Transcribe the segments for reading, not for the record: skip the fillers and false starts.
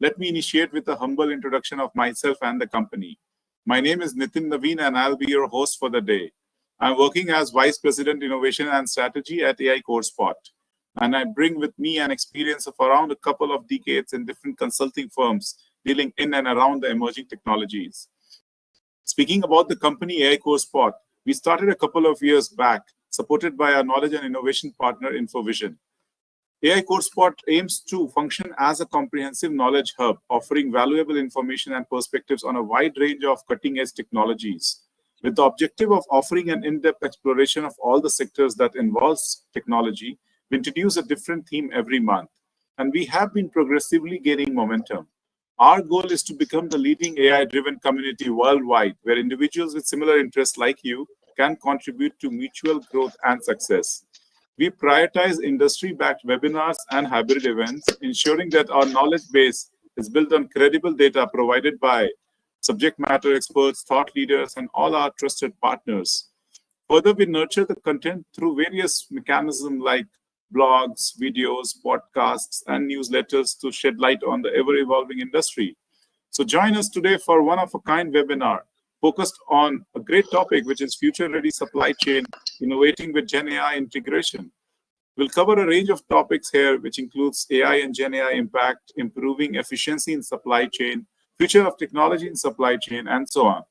Let me initiate with a humble introduction of myself and the company. My name is Nitin Naveen and I'll be your host for the day. I'm working as Vice President Innovation and Strategy at AI CoreSpot, and I bring with me an experience of around a couple of decades in different consulting firms dealing in and around the emerging technologies. Speaking about the company AI CoreSpot, we started a couple of years back, supported by our knowledge and innovation partner InfoVision. AI CoreSpot aims to function as a comprehensive knowledge hub, offering valuable information and perspectives on a wide range of cutting-edge technologies, with the objective of offering an in-depth exploration of all the sectors that involves technology. We introduce a different theme every month, and we have been progressively gaining momentum. Our goal is to become the leading AI-driven community worldwide, where individuals with similar interests like you can contribute to mutual growth and success. We prioritize industry-backed webinars and hybrid events, ensuring that our knowledge base is built on credible data provided by subject matter experts, thought leaders, and all our trusted partners. Further, we nurture the content through various mechanisms like blogs, videos, podcasts, and newsletters to shed light on the ever-evolving industry. So join us today for one-of-a-kind webinar focused on a great topic, which is future-ready supply chain, innovating with Gen AI integration. We'll cover a range of topics here, which includes AI and Gen AI impact, improving efficiency in supply chain, future of technology in supply chain, and so on.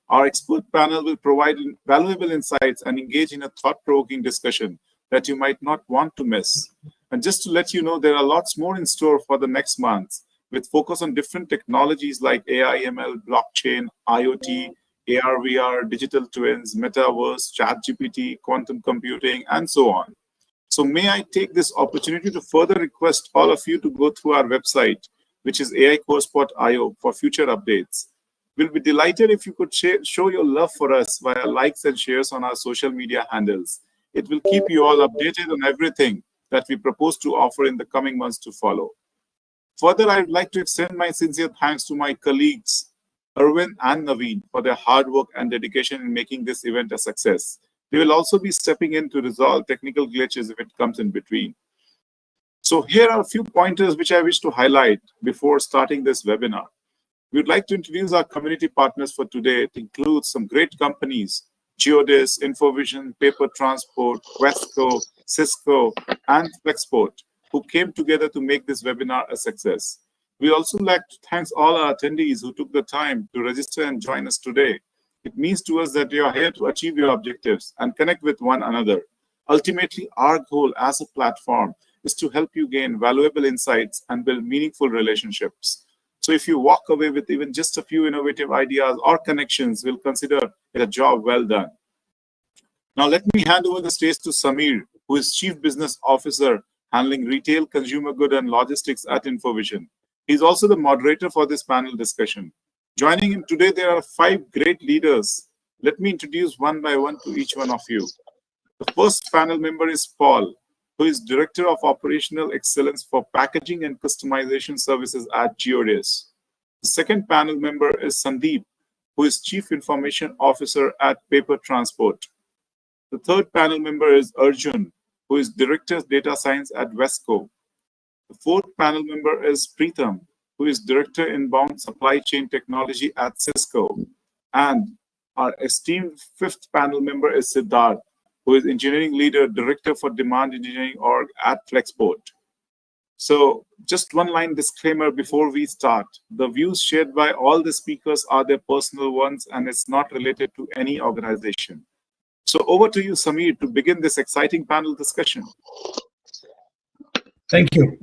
Our expert panel will provide valuable insights and engage in a thought-provoking discussion that you might not want to miss. And just to let you know, there are lots more in store for the next month, with focus on different technologies like AI, ML, blockchain, IoT, AR, VR, digital twins, metaverse, ChatGPT, quantum computing, and so on. So may I take this opportunity to further request all of you to go through our website, which is AICoreSpot.io, for future updates. We'll be delighted if you could show your love for us via likes and shares on our social media handles. It will keep you all updated on everything that we propose to offer in the coming months to follow. Further, I would like to extend my sincere thanks to my colleagues, Arvind and Naveen, for their hard work and dedication in making this event a success. They will also be stepping in to resolve technical glitches if it comes in between. So here are a few pointers which I wish to highlight before starting this webinar. We would like to introduce our community partners for today. It includes some great companies: Geodis, InfoVision, Paper Transport, Wesco, Cisco, and Flexport, who came together to make this webinar a success. We also like to thank all our attendees who took the time to register and join us today. It means to us that you are here to achieve your objectives and connect with one another. Ultimately, our goal as a platform is to help you gain valuable insights and build meaningful relationships. So if you walk away with even just a few innovative ideas or connections, we'll consider it a job well done. Now let me hand over the stage to Samir, who is Chief Business Officer handling retail, consumer good, and logistics at InfoVision. He's also the moderator for this panel discussion. Joining him today, there are 5 great leaders. Let me introduce one by one to each one of you. The first panel member is Paul, who is Director of Operational Excellence for Packaging and Customization Services at Geodis. The second panel member is Sandeep, who is Chief Information Officer at Paper Transport. The third panel member is Arjun, who is Director of Data Science at Wesco. The fourth panel member is Preetham, who is Director Inbound Supply Chain Technology at Cisco. And our esteemed fifth panel member is Siddharth, who is Engineering Leader, Director for Demand Engineering Org at Flexport. So just one line disclaimer before we start. The views shared by all the speakers are their personal ones and it's not related to any organization. So over to you, Samir, to begin this exciting panel discussion. Thank you.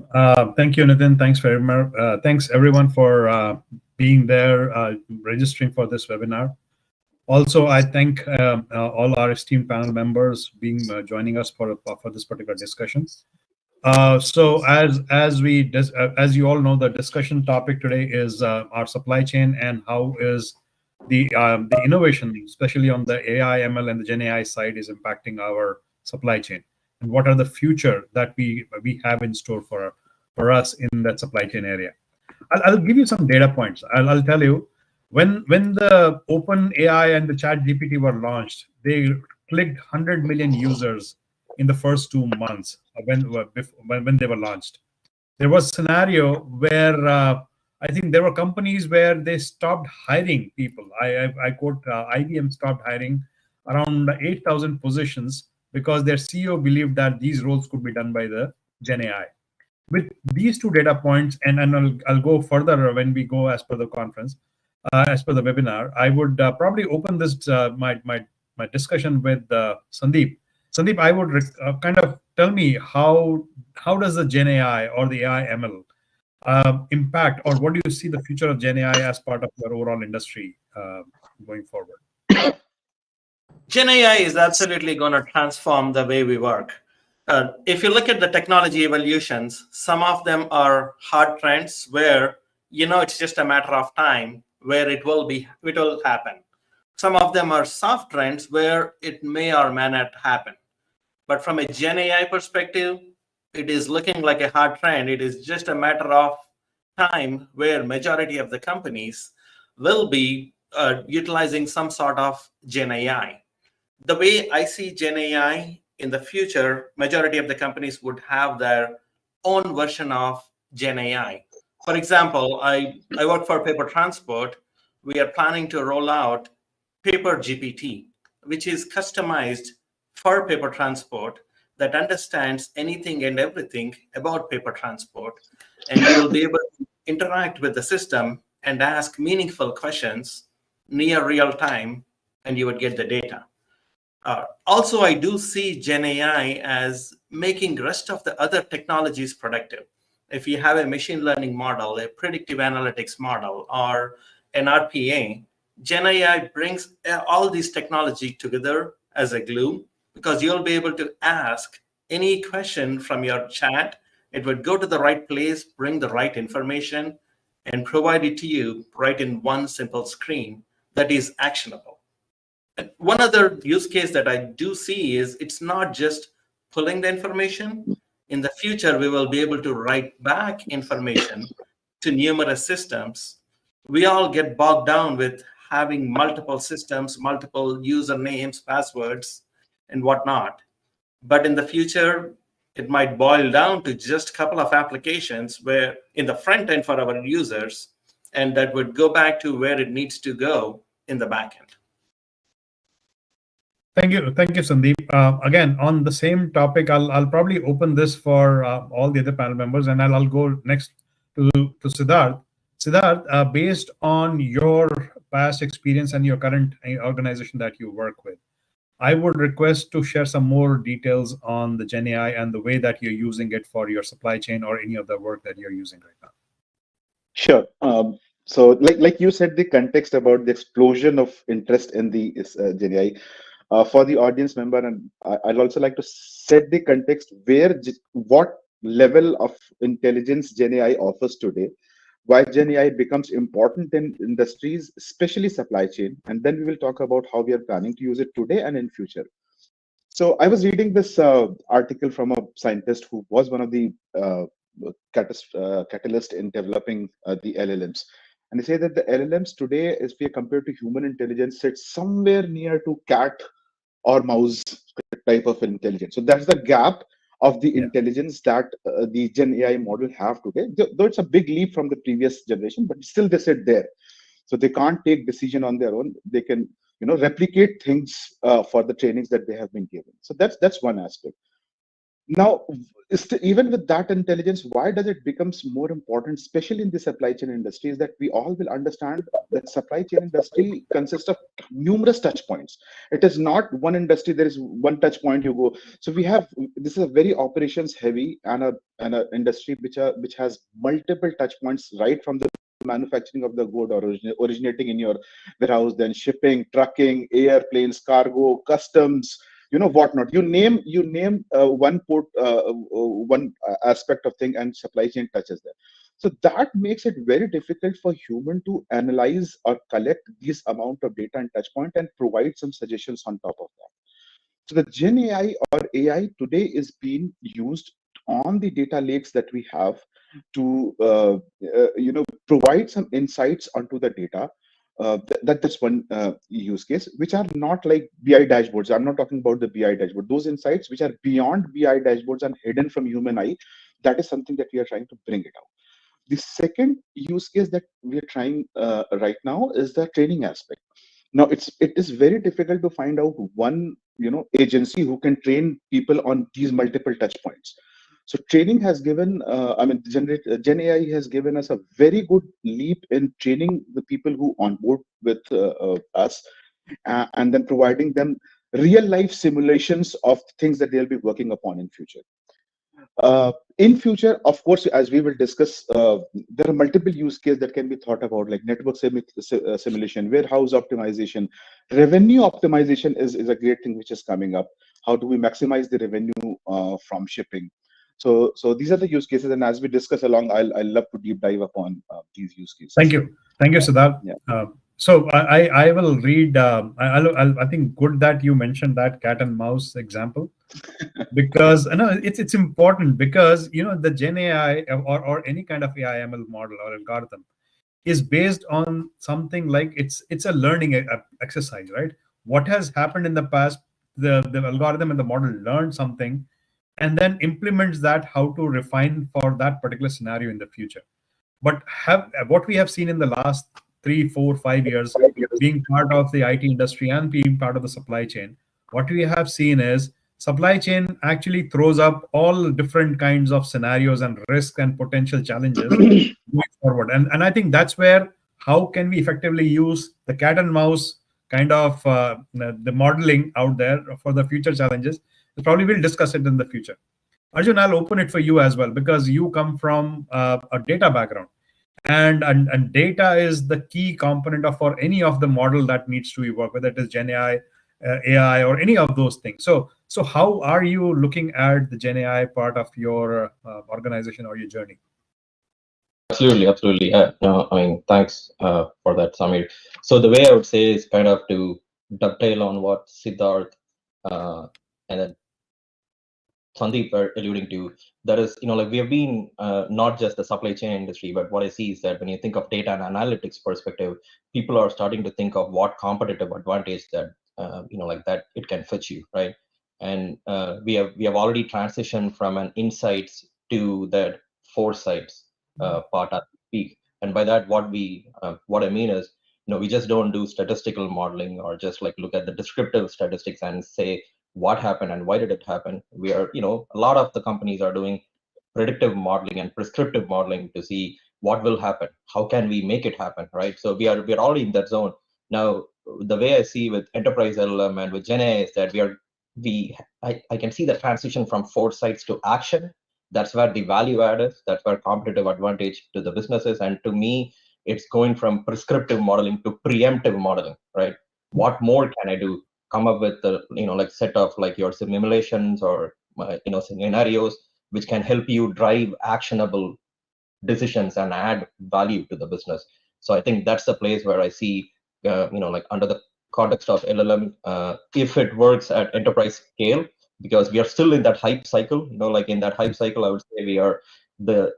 Thank you, Nitin. Thanks very much. Thanks everyone for being there, registering for this webinar. Also, I thank all our esteemed panel members joining us for this particular discussion. So as you all know, the discussion topic today is our supply chain and how is the innovation, especially on the AI, ML, and the Gen AI side, is impacting our supply chain, and what are the future that we have in store for us in that supply chain area. I'll give you some data points. I'll tell you. When the Open AI and the ChatGPT were launched, they clicked 100 million users in the first 2 months when they were launched. there was a scenario where I think there were companies where they stopped hiring people. I quote, IBM stopped hiring around 8,000 positions because their CEO believed that these roles could be done by the Gen AI. With these two data points, and I'll go further when we go as per the conference, as per the webinar, I would probably open this my discussion with Sandeep. Sandeep, I would kind of tell me how does the Gen AI or the AI ML impact, or what do you see the future of Gen AI as part of your overall industry going forward? Gen AI is absolutely going to transform the way we work. If you look at the technology evolutions, some of them are hard trends where it's just a matter of time where it will happen. Some of them are soft trends where it may or may not happen. But from a Gen AI perspective, it is looking like a hard trend. It is just a matter of time where majority of the companies will be utilizing some sort of Gen AI. The way I see Gen AI in the future, majority of the companies would have their own version of Gen AI. For example, I work for paper transport. We are planning to roll out paper GPT, which is customized for paper transport, that understands anything and everything about paper transport. And you will be able to interact with the system and ask meaningful questions near real time, and you would get the data. Also, I do see Gen AI as making rest of the other technologies productive. If you have a machine learning model, a predictive analytics model, or an RPA, Gen AI brings all these technology together as a glue, because you'll be able to ask any question from your chat. It would go to the right place, bring the right information, and provide it to you right in one simple screen that is actionable. And one other use case that I do see is it's not just pulling the information. In the future, we will be able to write back information to numerous systems. We all get bogged down with having multiple systems, multiple usernames, passwords, and whatnot. But in the future, it might boil down to just a couple of applications where in the front end for our users, and that would go back to where it needs to go in the back end. Thank you, Sandeep. Again, on the same topic, I'll probably open this for all the other panel members, and I'll go next to Siddharth. Siddharth, based on your past experience and your current organization that you work with, I would request to share some more details on the Gen AI and the way that you're using it for your supply chain or any of the work that you're using right now. Sure. So, like you said, the context about the explosion of interest in the Gen AI. For the audience member, and I'll also like to set the context what level of intelligence Gen AI offers today, why Gen AI becomes important in industries, especially supply chain, and then we will talk about how we are planning to use it today and in future. So I was reading this article from a scientist who was one of the catalyst in developing the LLMs. And they say that the LLMs today, as we compared to human intelligence, sits somewhere near to cat or mouse type of intelligence. So that's the gap of the intelligence that the Gen AI model have today. Though it's a big leap from the previous generation, but still they sit there. So they can't take decision on their own. They can, replicate things for the trainings that they have been given. So that's one aspect. Now, even with that intelligence, why does it becomes more important, especially in the supply chain industry, is that we all will understand that supply chain industry consists of numerous touch points. It is not one industry, there is one touch point you go. So this is a very operations heavy and a industry which has multiple touch points, right from the manufacturing of the good originating in your warehouse, then shipping, trucking, airplanes, cargo, customs, whatnot. You name one aspect of thing, and supply chain touches there. So that makes it very difficult for human to analyze or collect this amount of data and touch point and provide some suggestions on top of that. So the Gen AI or AI today is being used on the data lakes that we have to provide some insights onto the data. That's one use case, which are not like BI dashboards. I'm not talking about the BI dashboard. Those insights which are beyond BI dashboards and hidden from human eye, That is something that we are trying to bring it out. The second use case that we are trying right now is the training aspect. Now it is very difficult to find out one agency who can train people on these multiple touch points. So training has given, Gen AI has given us a very good leap in training the people who onboard with us, and then providing them real life simulations of things that they'll be working upon in future. In future, of course, as we will discuss, there are multiple use cases that can be thought about, like network simulation, warehouse optimization, revenue optimization is a great thing which is coming up. How do we maximize the revenue from shipping? So these are the use cases, and as we discuss along, I'll love to deep dive upon these use cases. Thank you, Siddharth. Yeah. So I will read. I think good that you mentioned that cat and mouse example, because it's important, because the Gen AI or any kind of AI ML model or algorithm is based on something like it's a learning exercise, right? What has happened in the past, the algorithm and the model learned something, and then implements that how to refine for that particular scenario in the future. But what we have seen in the last 3, 4, 5 years, being part of the IT industry and being part of the supply chain, what we have seen is supply chain actually throws up all different kinds of scenarios and risks and potential challenges going forward. And I think that's where, how can we effectively use the cat and mouse kind of the modeling out there for the future challenges. Probably we'll discuss it in the future. Arjun, I'll open it for you as well, because you come from a data background, and data is the key component of for any of the model that needs to work, whether it is Gen AI, AI, or any of those things. So how are you looking at the Gen AI part of your organization or your journey? Absolutely. Yeah. No, I mean, thanks for that, Samir. So the way I would say is kind of to dovetail on what Siddharth and then Sandeep are alluding to. That is, like we have been not just the supply chain industry, but what I see is that when you think of data and analytics perspective, people are starting to think of what competitive advantage that like that it can fetch you, right? And we have already transitioned from an insights to that foresights part as we speak. And by that, what I mean is, we just don't do statistical modeling or just like look at the descriptive statistics and say what happened and why did it happen. We are, a lot of the companies are doing predictive modeling and prescriptive modeling to see what will happen, how can we make it happen, right? So we are already in that zone now. The way I see with enterprise LLM and with Gen AI is that I can see the transition from foresights to action. That's where the value add is. That's where competitive advantage to the businesses. And to me, it's going from prescriptive modeling to preemptive modeling, right? What more can I do? Come up with the like set of like your simulations or scenarios which can help you drive actionable decisions and add value to the business. So I think that's the place where I see like under the context of LLM, if it works at enterprise scale, because we are still in that hype cycle. Like in that hype cycle, I would say we are the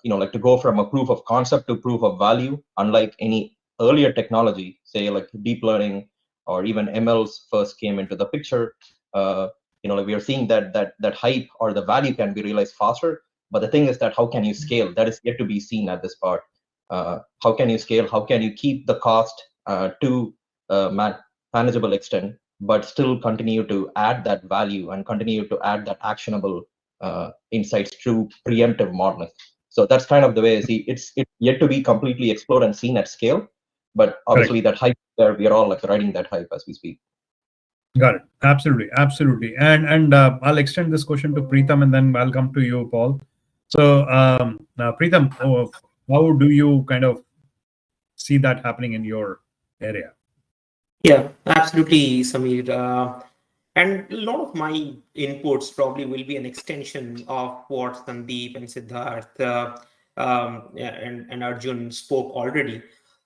like to go from a proof of concept to proof of value. Unlike any earlier technology, say like deep learning or even MLs first came into the picture, like we are seeing that hype or the value can be realized faster. But the thing is that how can you scale? That is yet to be seen at this part. How can you scale? How can you keep the cost to manageable extent, but still continue to add that value and continue to add that actionable insights through preemptive modeling? So that's kind of the way I see it's yet to be completely explored and seen at scale. But obviously that hype there, we are all like riding that hype as we speak. Got it. Absolutely. And I'll extend this question to Preetham, and then I'll come to you, Paul. So Preetham, how do you kind of see that happening in your area? Yeah, absolutely, Samir. And a lot of my inputs probably will be an extension of what Sandeep and Siddharth and Arjun spoke already.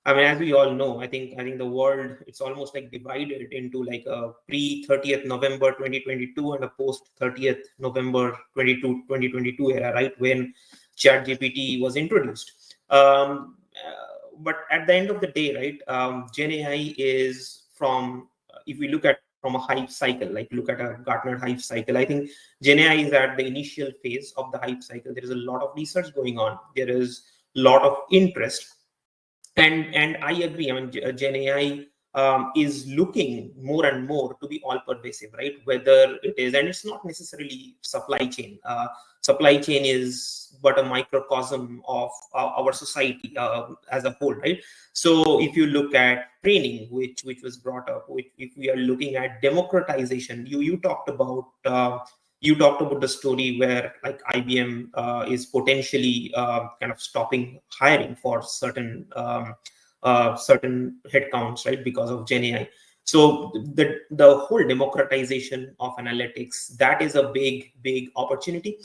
I mean, as we all know, I think the world, it's almost like divided into like a pre 30th November 2022 and a post 30th November 2022 era, right, when ChatGPT was introduced. But at the end of the day, right, Gen AI is from, if we look at from a hype cycle. Like look at a Gartner hype cycle. I think GenAI is at the initial phase of the hype cycle. There is a lot of research going on. There is a lot of interest, and I agree. I mean, GenAI is looking more and more to be all pervasive, right? Whether it is, and it's not necessarily supply chain. Supply chain is but a microcosm of our society as a whole, right? So if you look at training, which was brought up, if we are looking at democratization, you talked about the story where like IBM is potentially kind of stopping hiring for certain headcounts, right, because of GenAI. So the whole democratization of analytics, that is a big opportunity.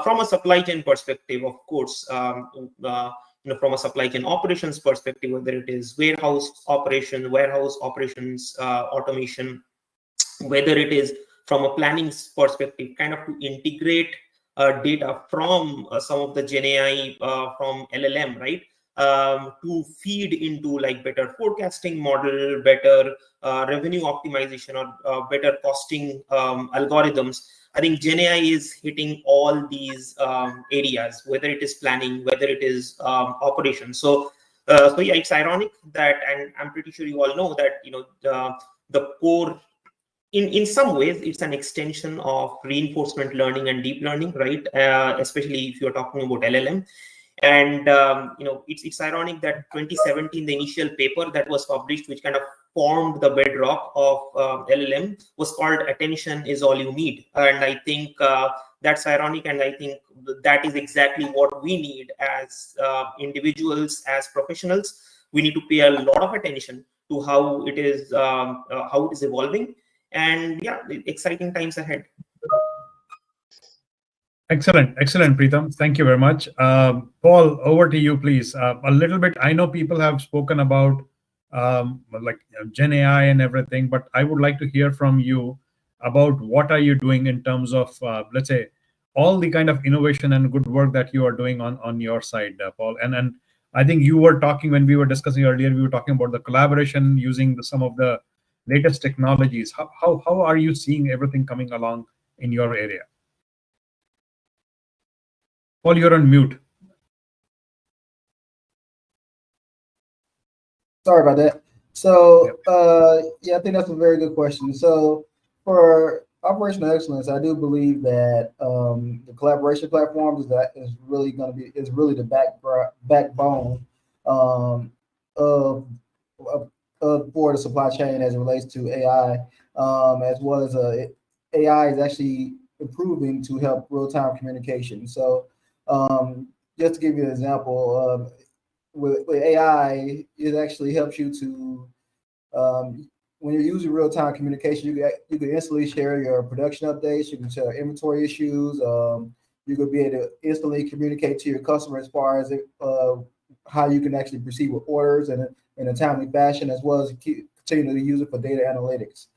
From a supply chain perspective, of course, from a supply chain operations perspective, whether it is warehouse operations automation, whether it is from a planning perspective, kind of to integrate data from some of the GenAI from LLM, right? To feed into like better forecasting model, better revenue optimization, or better costing algorithms. I think GenAI is hitting all these areas, whether it is planning, whether it is operations. So yeah, it's ironic that, and I'm pretty sure you all know that, the core, in some ways, it's an extension of reinforcement learning and deep learning, right? Especially if you're talking about LLM. And it's ironic that 2017, the initial paper that was published, which kind of formed the bedrock of LLM, was called "Attention is All You Need." And I think that's ironic, and I think that is exactly what we need as individuals, as professionals. We need to pay a lot of attention to how it is evolving, and yeah, exciting times ahead. Excellent, Preetham. Thank you very much. Paul, over to you, please. A little bit. I know people have spoken about Gen AI and everything, but I would like to hear from you about what are you doing in terms of, let's say, all the kind of innovation and good work that you are doing on your side, Paul. And I think you were talking, when we were discussing earlier, we were talking about the collaboration using some of the latest technologies. How are you seeing everything coming along in your area? Paul, you're on mute. Sorry about that. So, yeah, I think that's a very good question. So, for operational excellence, I do believe that the collaboration platforms is really the backbone of for the supply chain as it relates to AI, as well as AI is actually improving to help real-time communication. So, just to give you an example, with AI, it actually helps you to, when you're using real-time communication, you can instantly share your production updates, you can share inventory issues, you could be able to instantly communicate to your customer as far as how you can actually proceed with orders in a timely fashion, as well as continue to use it for data analytics.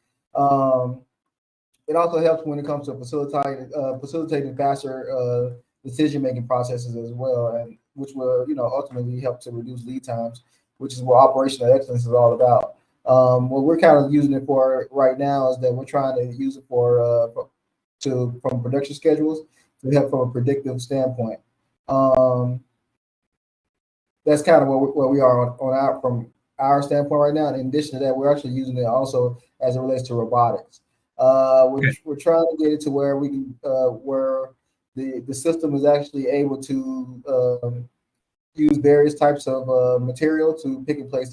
It also helps when it comes to facilitating faster decision-making processes as well, and which will ultimately help to reduce lead times, which is what operational excellence is all about. What we're kind of using it for right now is that we're trying to use it from production schedules to help from a predictive standpoint. That's kind of where we are from our standpoint right now. And in addition to that, we're actually using it also as it relates to robotics. We're trying to get it to where we can where the system is actually able to use various types of material to pick and place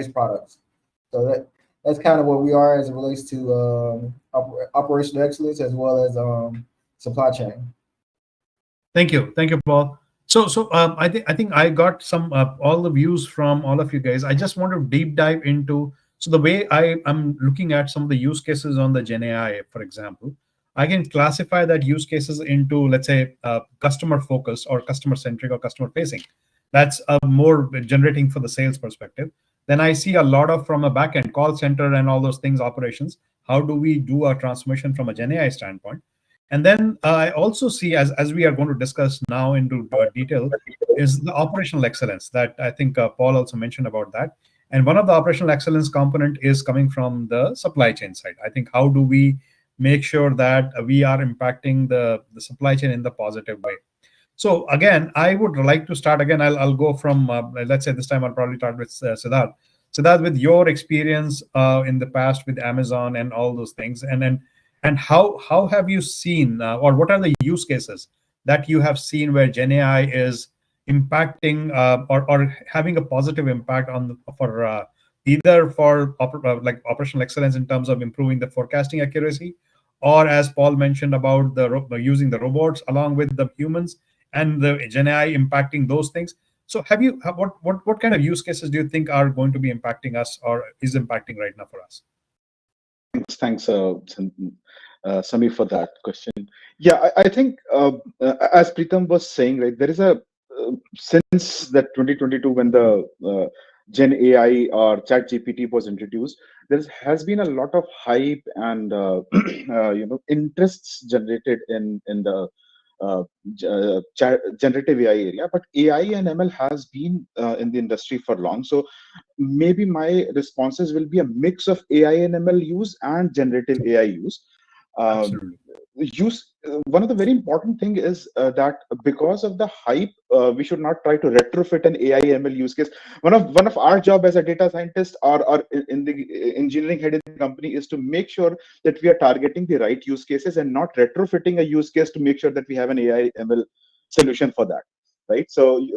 products. So that's kind of where we are as it relates to operational excellence as well as supply chain. Thank you, Paul. So I think I got some all the views from all of you guys. I just want to deep dive into, so the way I'm looking at some of the use cases on the Gen AI, for example, I can classify that use cases into, let's say, customer focused or customer centric or customer facing. That's more generating for the sales perspective. Then I see a lot of from a backend call center and all those things operations. How do we do a transformation from a Gen AI standpoint? And then I also see, as we are going to discuss now into detail, is the operational excellence that I think Paul also mentioned about that. And one of the operational excellence component is coming from the supply chain side. I think how do we make sure that we are impacting the supply chain in the positive way? So again, I would like to start again. I'll go from let's say this time I'll probably start with Siddharth. Siddharth, with your experience in the past with Amazon and all those things, and how have you seen or what are the use cases that you have seen where Gen AI is impacting or having a positive impact on for either for like operational excellence in terms of improving the forecasting accuracy, or as Paul mentioned about using the robots along with the humans and the Gen AI impacting those things. So what kind of use cases do you think are going to be impacting us or is impacting right now for us? Thanks, Samir, for that question. Yeah, I think as Pritam was saying, right, there is a since that 2022 when the Gen AI or Chat GPT was introduced, there has been a lot of hype and interests generated in the generative AI area. But AI and ML has been in the industry for long, so maybe my responses will be a mix of AI and ML use and generative AI use. Absolutely. One of the very important thing is that because of the hype, we should not try to retrofit an AI ML use case. One of our job as a data scientist or in the engineering head in the company is to make sure that we are targeting the right use cases and not retrofitting a use case to make sure that we have an AI ML solution for that. Right. So,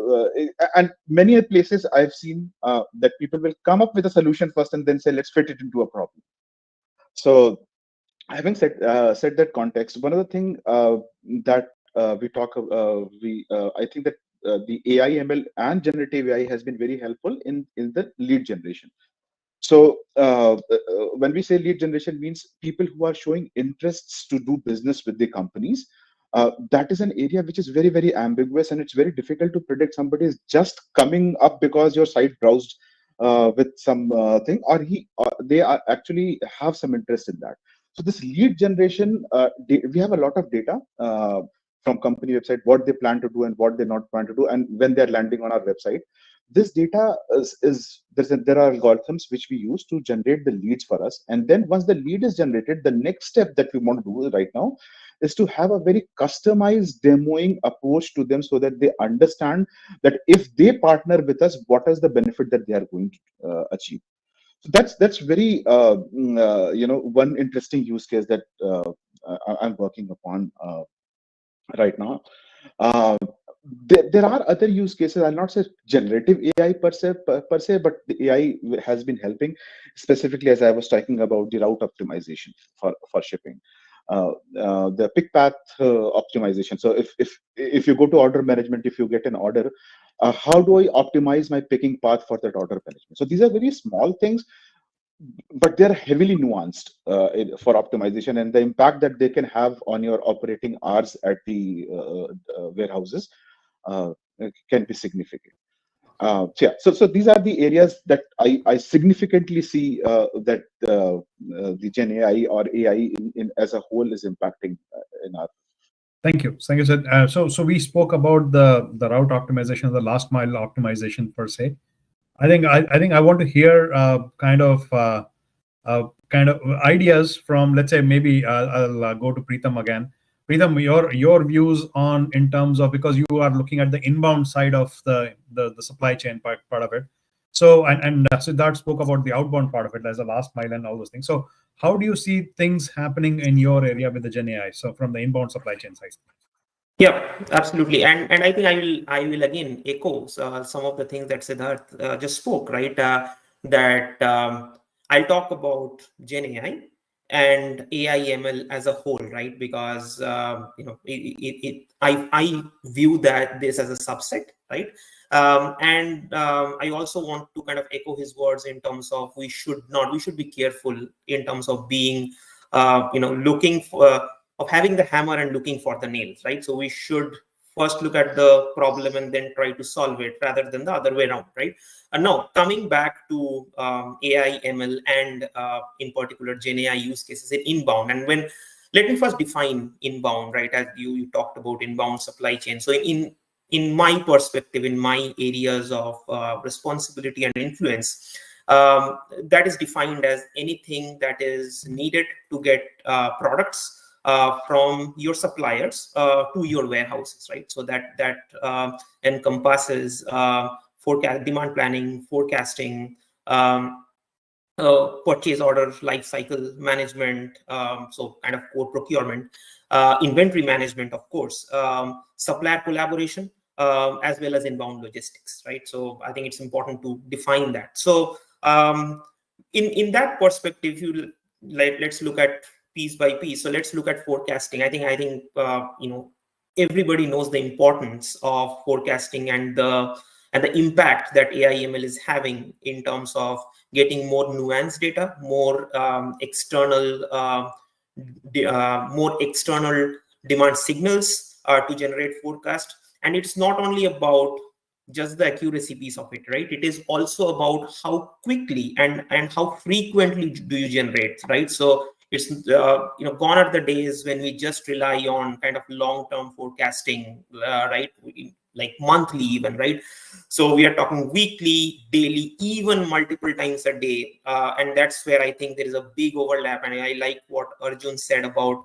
and many places I've seen that people will come up with a solution first and then say, let's fit it into a problem. So, having said that context, one of the thing that we talk, I think that the AI ML and generative AI has been very helpful in the lead generation. So when we say lead generation, means people who are showing interests to do business with the companies. That is an area which is very, very ambiguous, and it's very difficult to predict somebody is just coming up because your site browsed with some thing, or they are actually have some interest in that. So this lead generation, we have a lot of data from company website, what they plan to do and what they not plan to do, and when they're landing on our website. This data there are algorithms which we use to generate the leads for us. And then once the lead is generated, the next step that we want to do right now is to have a very customized demoing approach to them so that they understand that if they partner with us, what is the benefit that they are going to achieve. So that's very one interesting use case that I'm working upon right now. There are other use cases. I'll not say generative AI per se, but the AI has been helping, specifically as I was talking about the route optimization for shipping, the pick path optimization. So if you go to order management, if you get an order, how do I optimize my picking path for that order management? So these are very small things, but they're heavily nuanced for optimization, and the impact that they can have on your operating hours at the warehouses can be significant. So these are the areas that I significantly see that the Gen AI or AI in as a whole is impacting in our. Thank you, Sid. So we spoke about the route optimization, the last mile optimization per se. I think I want to hear kind of ideas from, let's say, maybe I'll go to Pritam again. Pritam, your views on in terms of, because you are looking at the inbound side of the supply chain part of it. So and Siddharth spoke about the outbound part of it as a last mile and all those things. So how do you see things happening in your area with the Gen AI? So from the inbound supply chain side. Yeah, absolutely, and I think I will again echo some of the things that Siddharth just spoke, right? That I'll talk about Gen AI and AI ML as a whole, right? Because I view that this as a subset, right? And I also want to kind of echo his words in terms of we should be careful in terms of being looking for of having the hammer and looking for the nails, right? So we should first look at the problem and then try to solve it rather than the other way around, right? And now coming back to AI, ML, and in particular Gen AI use cases in inbound. And let me first define inbound, right? As you talked about inbound supply chain. So in my perspective, in my areas of responsibility and influence, That is defined as anything that is needed to get products from your suppliers to your warehouses, right? So that encompasses forecast, demand planning, forecasting, purchase order life cycle management, so kind of core procurement, inventory management, of course, supplier collaboration, as well as inbound logistics, right? So I think it's important to define that. So in that perspective, let's look at piece by piece. So let's look at forecasting. I think everybody knows the importance of forecasting and the impact that AI ML is having in terms of getting more nuanced data, more external demand signals to generate forecast. And it's not only about just the accuracy piece of it, right? It is also about how quickly and how frequently do you generate, right? So it's gone are the days when we just rely on kind of long-term forecasting, right? Like monthly even, right? So we are talking weekly, daily, even multiple times a day, and that's where I think there is a big overlap. And I like what Arjun said about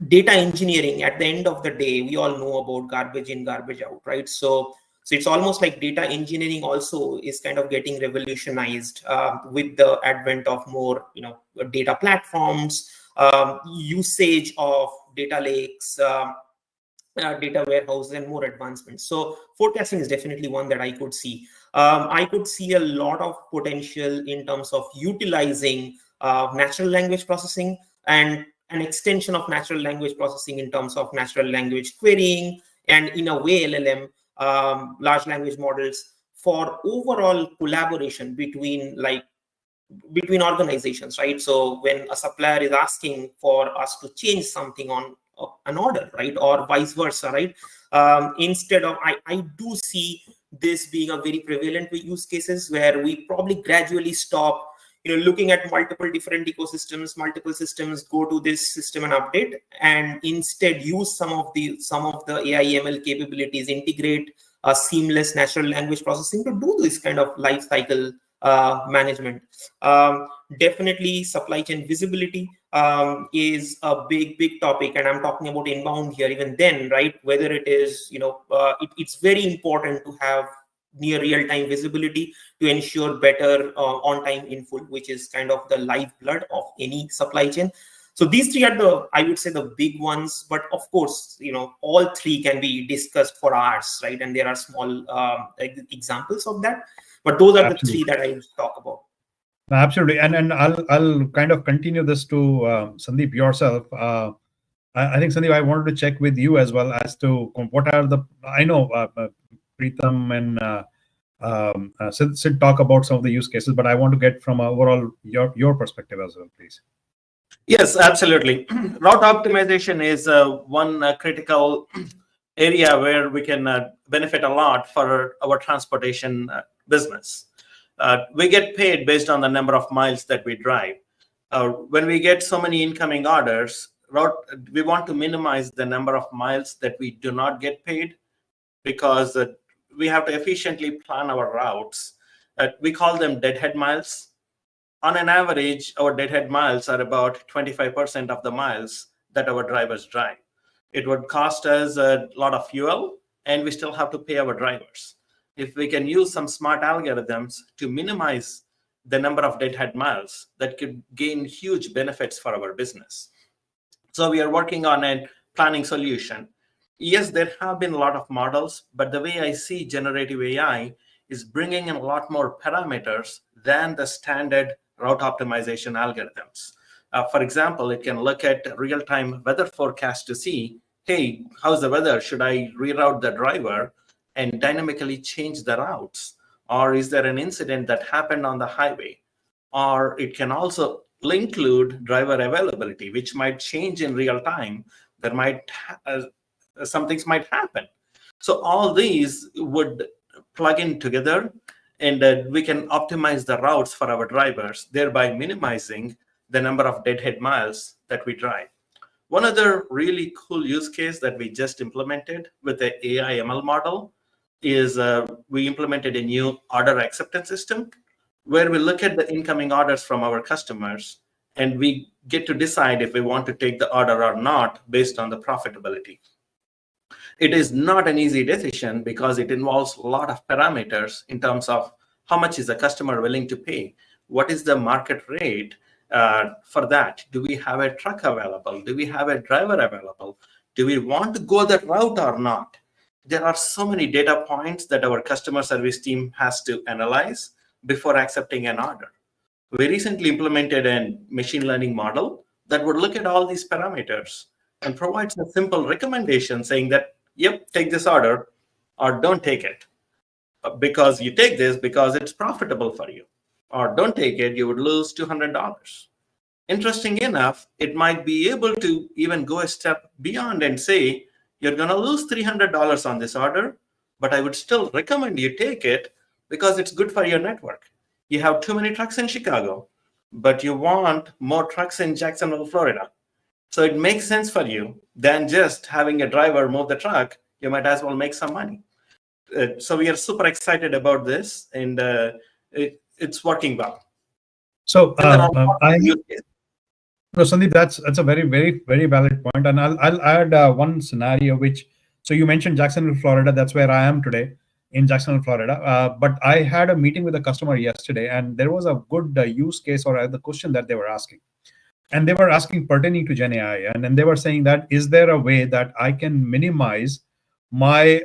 data engineering. At the end of the day, we all know about garbage in, garbage out, right? So it's almost like data engineering also is kind of getting revolutionized with the advent of more data platforms, usage of data lakes, data warehouses, and more advancements. So forecasting is definitely one that I could see. I could see a lot of potential in terms of utilizing natural language processing and an extension of natural language processing in terms of natural language querying, and in a way LLM, large language models, for overall collaboration between organizations, right? So when a supplier is asking for us to change something on an order, right, or vice versa, right? Instead of, I do see this being a very prevalent use cases where we probably gradually stop looking at multiple different ecosystems, multiple systems, go to this system and update, and instead use some of the AI ML capabilities, integrate a seamless natural language processing to do this kind of life cycle management. Definitely supply chain visibility is a big topic, and I'm talking about inbound here. Even then, right, whether it is it's very important to have near real-time visibility to ensure better on-time in full, which is kind of the lifeblood of any supply chain. So these three are I would say the big ones, but of course, all three can be discussed for hours, right? And there are small examples of that, but those are Absolutely. the three that I would talk about. Absolutely, and I'll kind of continue this to Sandeep yourself. I think Sandeep, I wanted to check with you as well as to what are I know Preetham and Sid talk about some of the use cases, but I want to get from overall your perspective as well, please. Yes, absolutely. Route optimization is one critical area where we can benefit a lot for our transportation business. We get paid based on the number of miles that we drive. When we get so many incoming orders, we want to minimize the number of miles that we do not get paid, because we have to efficiently plan our routes. We call them deadhead miles. On an average, our deadhead miles are about 25% of the miles that our drivers drive. It would cost us a lot of fuel, and we still have to pay our drivers. If we can use some smart algorithms to minimize the number of deadhead miles, that could gain huge benefits for our business. So we are working on a planning solution. Yes, there have been a lot of models, but the way I see generative AI is bringing in a lot more parameters than the standard route optimization algorithms. For example, it can look at real-time weather forecast to see, hey, how's the weather? Should I reroute the driver and dynamically change the routes? Or is there an incident that happened on the highway? Or it can also include driver availability, which might change in real time. There might some things might happen. So all these would plug in together, and we can optimize the routes for our drivers, thereby minimizing the number of deadhead miles that we drive. One other really cool use case that we just implemented with the AI ML model is we implemented a new order acceptance system. where we look at the incoming orders from our customers and we get to decide if we want to take the order or not based on the profitability. It is not an easy decision because it involves a lot of parameters in terms of how much is the customer willing to pay, what is the market rate for that, do we have a truck available, do we have a driver available, do we want to go that route or not. There are so many data points that our customer service team has to analyze before accepting an order. We recently implemented a machine learning model that would look at all these parameters and provides a simple recommendation saying that, yep, take this order or don't take it because you take this because it's profitable for you, or don't take it, you would lose $200. Interesting enough, it might be able to even go a step beyond and say, you're going to lose $300 on this order, but I would still recommend you take it because it's good for your network. You have too many trucks in Chicago, but you want more trucks in Jacksonville, Florida. So it makes sense for you than just having a driver move the truck. You might as well make some money. So we are super excited about this, and it's working well. So No, Sandeep, that's a very valid point, and I'll add one scenario. Which, so you mentioned Jacksonville, Florida. That's where I am today, in Jacksonville, Florida. But I had a meeting with a customer yesterday, and there was a good use case or the question that they were asking, and they were asking pertaining to Gen AI, and then they were saying that, is there a way that I can minimize my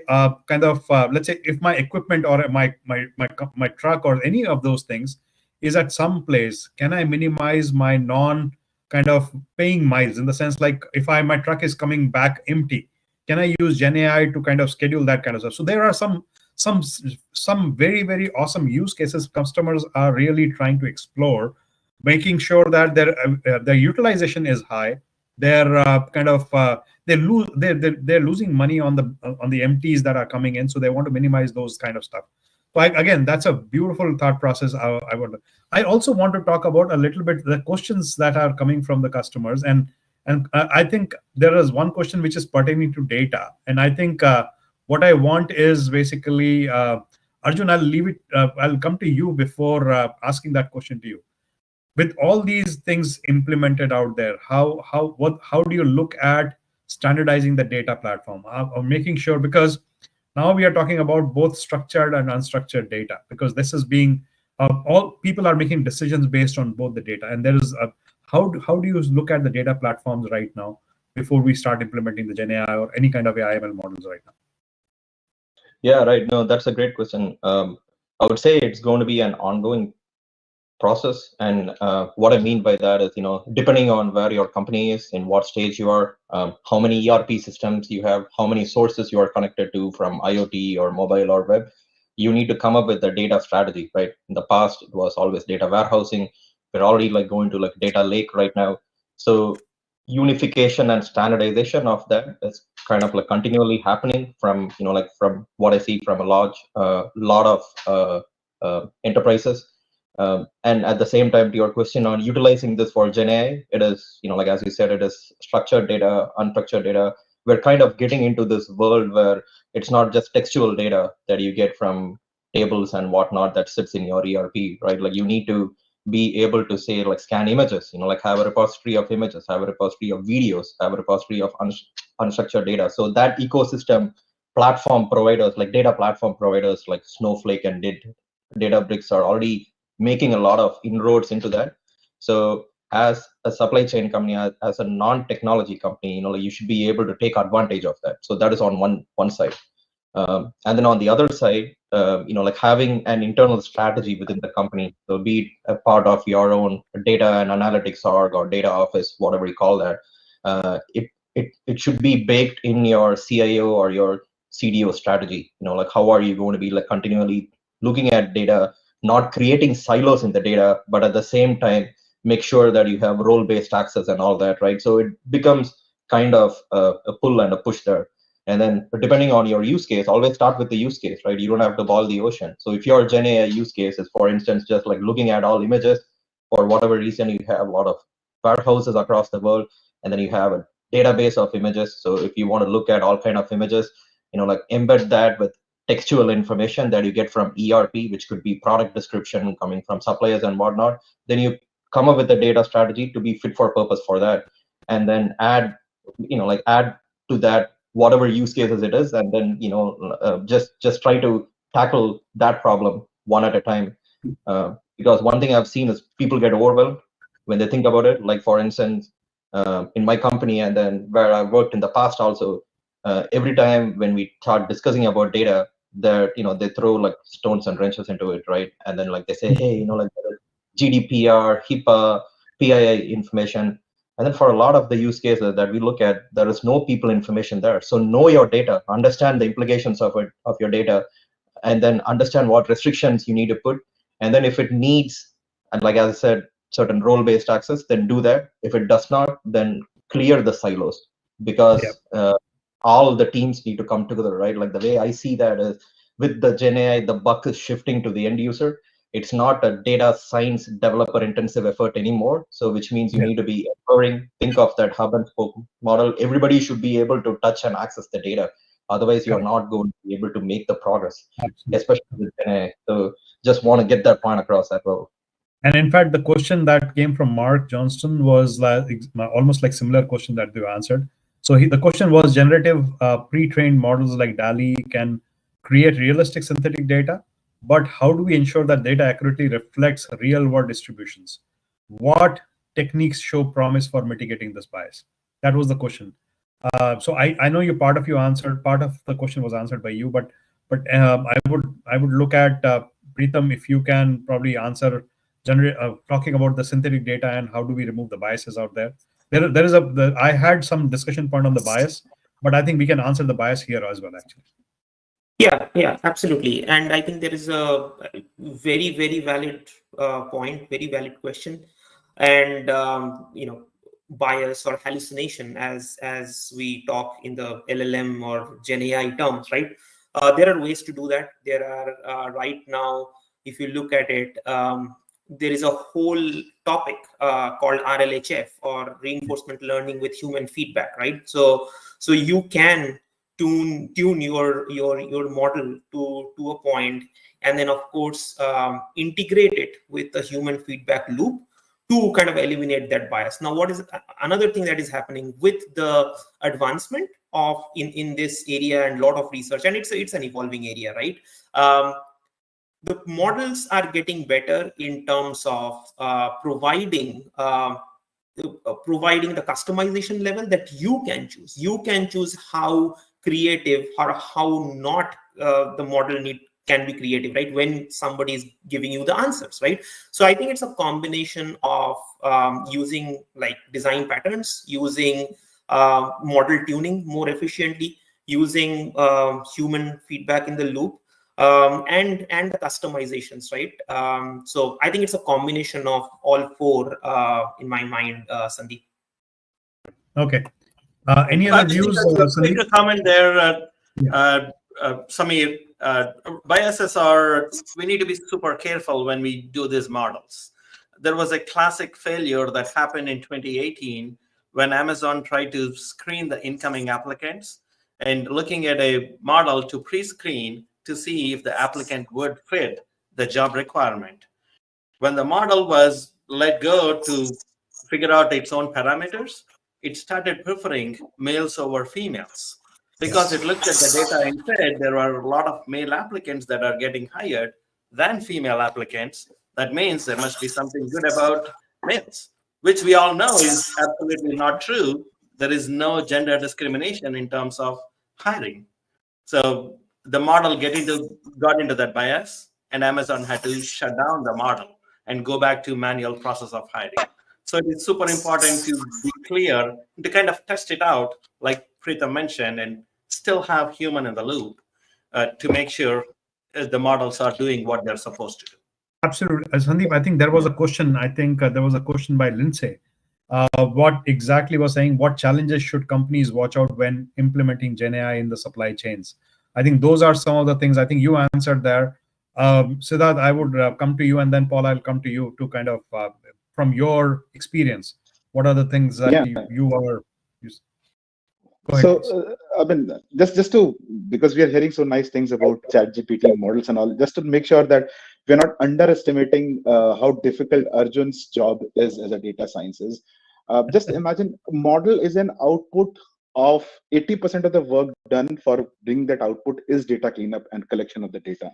let's say, if my equipment or my truck or any of those things is at some place, can I minimize my non kind of paying miles, in the sense, like, if my truck is coming back empty, can I use Gen AI to kind of schedule that kind of stuff? So there are some very awesome use cases customers are really trying to explore, making sure that their utilization is high. They're they're losing money on the empties that are coming in, so they want to minimize those kind of stuff. So again, that's a beautiful thought process. I also want to talk about a little bit the questions that are coming from the customers, and I think there is one question which is pertaining to data, and I think what I want is basically, Arjun, I'll come to you before asking that question to you. With all these things implemented out there, how do you look at standardizing the data platform, or making sure, because now we are talking about both structured and unstructured data, because this is being all people are making decisions based on both the data, and there is how do you look at the data platforms right now before we start implementing the Gen AI or any kind of AI/ML models right now? Yeah, right. No, that's a great question. I would say it's going to be an ongoing process, and what I mean by that is, depending on where your company is, in what stage you are, how many ERP systems you have, how many sources you are connected to from IoT or mobile or web, you need to come up with a data strategy, right? In the past, it was always data warehousing. We're already going to data lake right now. So unification and standardization of that is kind of continually happening from, from what I see from a lot of enterprises. And at the same time, to your question on utilizing this for Gen AI, it is, as you said, it is structured data, unstructured data. We're kind of getting into this world where it's not just textual data that you get from tables and whatnot that sits in your ERP, right? You need to be able to say, scan images, have a repository of images, have a repository of videos, have a repository of unstructured data. So that ecosystem platform providers, data platform providers like Snowflake and Databricks are already making a lot of inroads into that. So as a supply chain company, as a non-technology company, you should be able to take advantage of that. So that is on one side. And then on the other side, having an internal strategy within the company, so be it a part of your own data and analytics org or data office, whatever you call that, it should be baked in your CIO or your CDO strategy. How are you going to be continually looking at data, not creating silos in the data, but at the same time, make sure that you have role-based access and all that, right? So it becomes kind of a pull and a push there. And then depending on your use case, always start with the use case, right? You don't have to boil the ocean. So if your Gen AI use case is, for instance, just looking at all images, for whatever reason, you have a lot of warehouses across the world, and then you have a database of images. So if you want to look at all kind of images, embed that with textual information that you get from ERP, which could be product description coming from suppliers and whatnot. Then you come up with a data strategy to be fit for purpose for that, and then add, add to that whatever use cases it is, and then just try to tackle that problem one at a time. Because one thing I've seen is people get overwhelmed when they think about it. Like, for instance, in my company, and then where I've worked in the past also, every time when we start discussing about data, they throw like stones and wrenches into it, right? And then like they say, hey, like GDPR, HIPAA, PII information. And then for a lot of the use cases that we look at, there is no people information there. So know your data, understand the implications of your data, and then understand what restrictions you need to put. And then if it needs, and like as I said, certain role-based access, then do that. If it does not, then clear the silos, because all the teams need to come together, right? Like the way I see that is, with the Gen AI, the buck is shifting to the end user. It's not a data science developer intensive effort anymore. So which means you need to be empowering. Think of that hub and spoke model. Everybody should be able to touch and access the data. Otherwise, you're not going to be able to make the progress, especially with Gen AI. So just want to get that point across as well. And in fact, the question that came from Mark Johnston was almost like similar question that you answered. So the question was, generative pre-trained models like DALL-E can create realistic synthetic data, but how do we ensure that data accurately reflects real-world distributions? What techniques show promise for mitigating this bias? That was the question. So I know part of the question was answered by you, but I would look at Preetham, if you can probably answer talking about the synthetic data and how do we remove the biases out there. I had some discussion point on the bias, but I think we can answer the bias here as well, actually. Yeah, absolutely. And I think there is a very, very valid point, very valid question. And, bias or hallucination, as we talk in the LLM or Gen AI terms, right? There are ways to do that. There are right now, if you look at it, there is a whole topic called RLHF, or reinforcement learning with human feedback, right? So you can tune your model to a point, and then of course integrate it with the human feedback loop to kind of eliminate that bias. Now, what is another thing that is happening with the advancement of in this area and a lot of research, and it's an evolving area, right? The models are getting better in terms of providing the customization level that you can choose. You can choose how creative or how not the model can be creative, right? When somebody is giving you the answers, right? So I think it's a combination of using like design patterns, using model tuning more efficiently, using human feedback in the loop, and the customizations, right? So I think it's a combination of all four in my mind, Sandeep. Okay. Any other views? Quick comment there, Samir. Biases we need to be super careful when we do these models. There was a classic failure that happened in 2018 when Amazon tried to screen the incoming applicants and looking at a model to pre-screen to see if the applicant would fit the job requirement. When the model was let go to figure out its own parameters, it started preferring males over females, because it looked at the data and said there are a lot of male applicants that are getting hired than female applicants. That means there must be something good about males, which we all know is absolutely not true. There is no gender discrimination in terms of hiring. So the model got into that bias, and Amazon had to shut down the model and go back to manual process of hiring. So it is super important to be clear, to kind of test it out, like Preetham mentioned, and still have human in the loop to make sure the models are doing what they're supposed to do. Absolutely. Sandeep, I think there was a question. There was a question by Lindsay. What exactly was saying, what challenges should companies watch out when implementing Gen AI in the supply chains? I think those are some of the things I think you answered there. Siddharth, I would come to you, and then Paul, I'll come to you to kind of, from your experience, what are the things that you are using? Go ahead, So, please. I mean, just to, because we are hearing so nice things about ChatGPT models and all, just to make sure that we're not underestimating how difficult Arjun's job is as a data scientist. Just imagine, model is an output of 80% of the work done for bringing that output is data cleanup and collection of the data.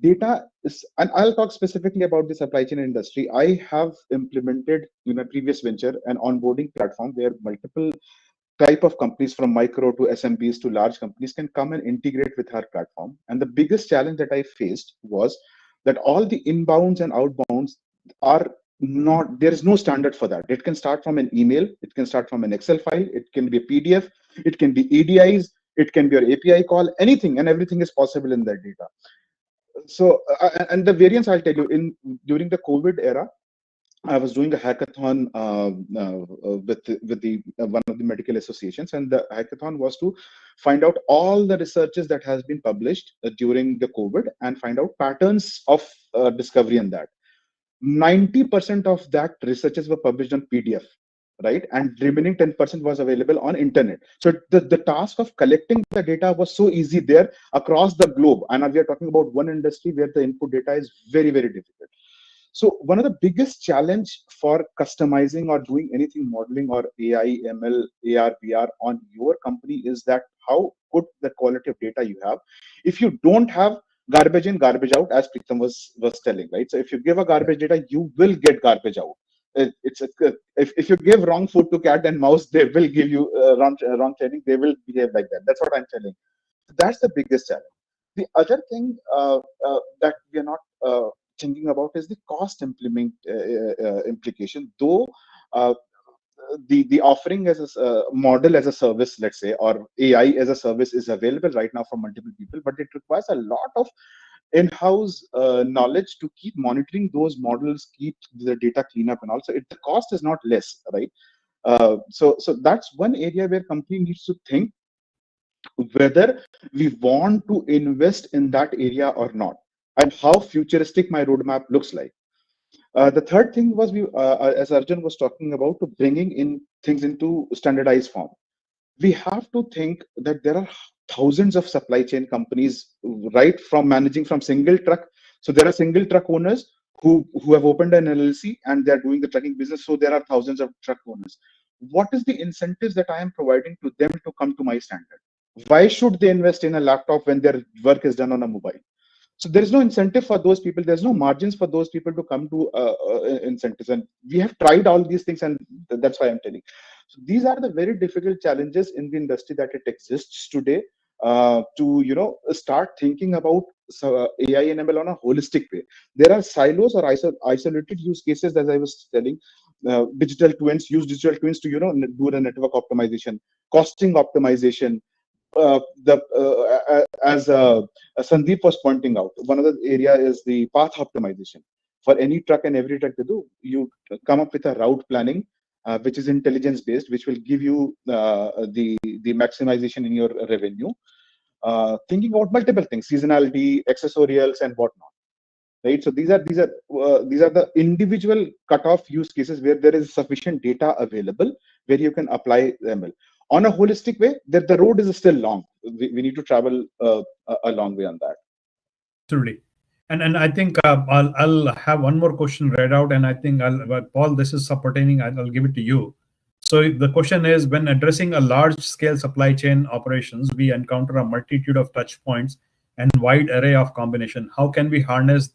Data is, and I'll talk specifically about the supply chain industry. I have implemented in a previous venture an onboarding platform where multiple type of companies from micro to SMBs to large companies can come and integrate with our platform. And the biggest challenge that I faced was that all the inbounds and outbounds are not, there is no standard for that. It can start from an email, it can start from an Excel file, it can be a PDF, it can be EDIs, it can be your API call, anything and everything is possible in that data. So, and the variance I'll tell you, in during the COVID era, I was doing a hackathon with the one of the medical associations, and the hackathon was to find out all the researches that has been published during the COVID and find out patterns of discovery in that. 90% of that researches were published on PDF, right? And remaining 10% was available on internet. So the task of collecting the data was so easy there across the globe. And we are talking about one industry where the input data is very, very difficult. So one of the biggest challenge for customizing or doing anything modeling or AI, ML, AR, VR on your company is that how good the quality of data you have. If you don't have garbage in, garbage out, as Pritam was telling, right? So if you give a garbage data, you will get garbage out. If you give wrong food to cat and mouse, they will give you wrong training. They will behave like that. That's what I'm telling. That's the biggest challenge. The other thing that we are not thinking about is the cost implication. Though the offering as a model as a service, let's say, or AI as a service is available right now for multiple people, but it requires a lot of in-house knowledge to keep monitoring those models, keep the data cleanup, and also the cost is not less, right? So that's one area where company needs to think whether we want to invest in that area or not, and how futuristic my roadmap looks like. The third thing was as Arjun was talking about, to bringing in things into standardized form. We have to think that there are thousands of supply chain companies, right from managing from single truck. So there are single truck owners who have opened an LLC and they're doing the trucking business. So there are thousands of truck owners. What is the incentives that I am providing to them to come to my standard? Why should they invest in a laptop when their work is done on a mobile? So there is no incentive for those people. There's no margins for those people to come to incentives. And we have tried all these things, and that's why I'm telling. So these are the very difficult challenges in the industry that it exists today. To start thinking about AI and ML on a holistic way. There are silos or isolated use cases, as I was telling. Digital twins, use digital twins to do the network optimization, costing optimization. As Sandeep was pointing out, one of the area is the path optimization. For any truck and every truck to do, you come up with a route planning, which is intelligence based, which will give you the maximization in your revenue. Thinking about multiple things, seasonality, accessorials, and whatnot. Right. So these are the individual cutoff use cases where there is sufficient data available where you can apply ML. On a holistic way, the road is still long. We need to travel a long way on that. Absolutely. And I think I'll have one more question read out, and I think Paul, this is pertaining. I'll give it to you. So the question is, when addressing a large-scale supply chain operations, we encounter a multitude of touch points and wide array of combination. How can we harness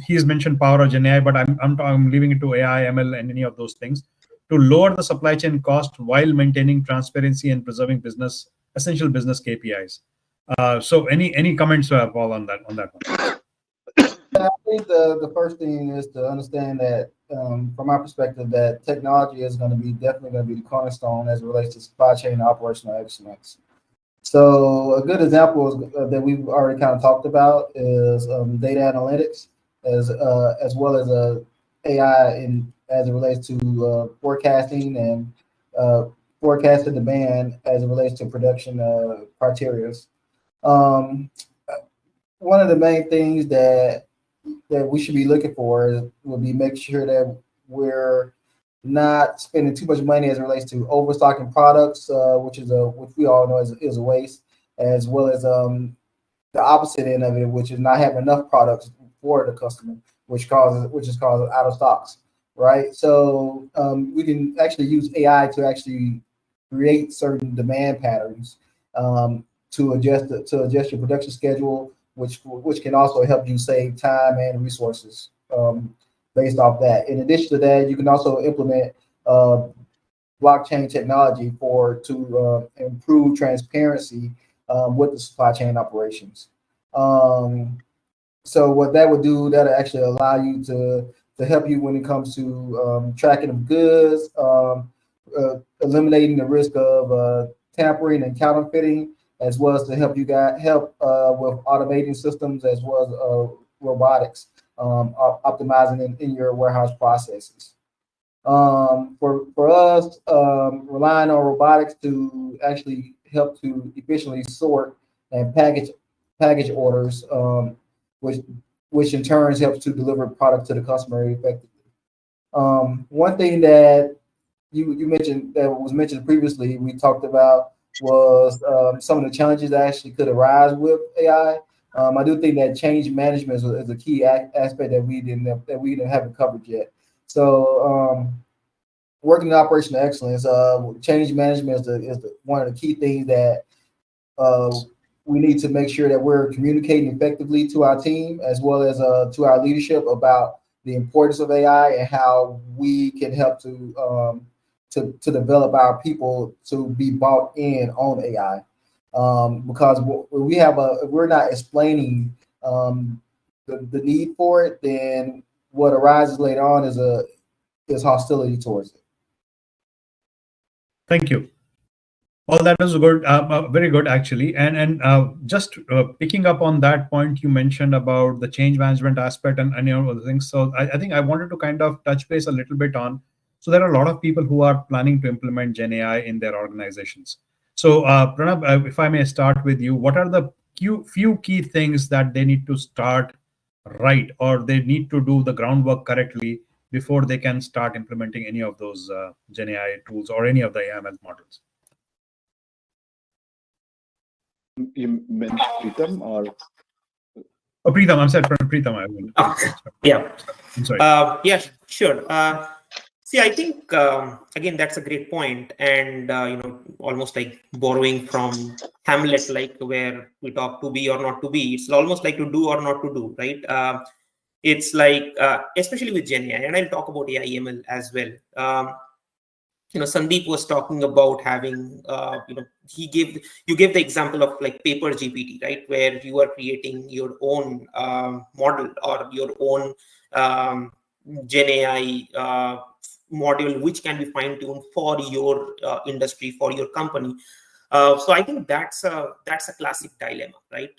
he's mentioned power of Gen AI, but I'm leaving it to AI, ML, and any of those things to lower the supply chain cost while maintaining transparency and preserving essential business KPIs. So any comments, Paul, on that one? I think the first thing is to understand that, from my perspective, that technology is definitely going to be the cornerstone as it relates to supply chain and operational excellence. So a good example that we've already kind of talked about is data analytics, as well as AI as it relates to forecasting and forecasting demand as it relates to production criteria. One of the main things that we should be looking for would be make sure that we're not spending too much money as it relates to overstocking products, which we all know is a waste, as well as the opposite end of it, which is not having enough products for the customer, which is causing out of stocks, right? So we can actually use AI to actually create certain demand patterns to adjust your production schedule, which can also help you save time and resources based off that. In addition to that, you can also implement blockchain technology to improve transparency with the supply chain operations. So what that would do, that'll actually allow you to help you when it comes to tracking of goods, eliminating the risk of tampering and counterfeiting, as well as to help with automating systems as well as robotics, optimizing in your warehouse processes. For us, relying on robotics to actually help to efficiently sort and package orders, which in turn helps to deliver product to the customer effectively. One thing that you mentioned that was mentioned previously, we talked about was some of the challenges that actually could arise with AI. I do think that change management is a key aspect that we haven't covered yet. So working in operational excellence, change management is one of the key things that we need to make sure that we're communicating effectively to our team as well as to our leadership about the importance of AI and how we can help to develop our people to be bought in on AI. Because if we're not explaining the need for it, then what arises later on is hostility towards it. Thank you. Well, that was good, very good actually. And just picking up on that point you mentioned about the change management aspect and other things. So I think I wanted to kind of touch base a little bit on. So there are a lot of people who are planning to implement Gen AI in their organizations. So Pranab, if I may start with you, what are the few key things that they need to start right, or they need to do the groundwork correctly before they can start implementing any of those Gen AI tools or any of the AML models? You mentioned Pritam or? Oh, Pritam, I'm sorry, Pritam. Yeah. I'm sorry. Yeah, sure. See, I think again that's a great point, and almost like borrowing from Hamlet, like where we talk to be or not to be. It's almost like to do or not to do, right? It's like especially with Gen AI, and I'll talk about AI ML as well. Sandeep was talking about having, you gave the example of like paper GPT, right? Where you are creating your own model or your own Gen AI module, which can be fine-tuned for your industry, for your company. So I think that's a classic dilemma, right?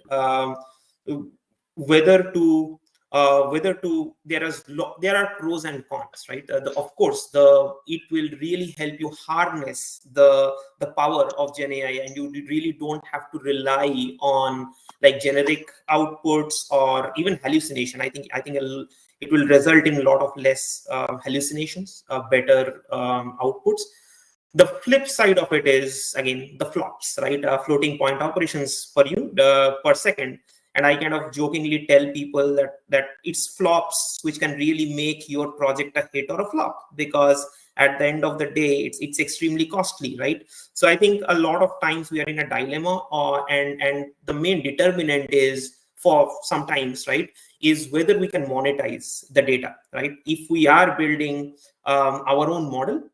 Whether to there are pros and cons, right? Of course, it will really help you harness the power of Gen AI, and you really don't have to rely on like generic outputs or even hallucination. I think it will result in a lot of less hallucinations, better outputs. The flip side of it is again the flops, right? Floating point operations per second. And I kind of jokingly tell people that it's flops which can really make your project a hit or a flop, because at the end of the day, it's extremely costly, right? So I think a lot of times we are in a dilemma, and the main determinant is for sometimes, right, is whether we can monetize the data, right? If we are building our own model,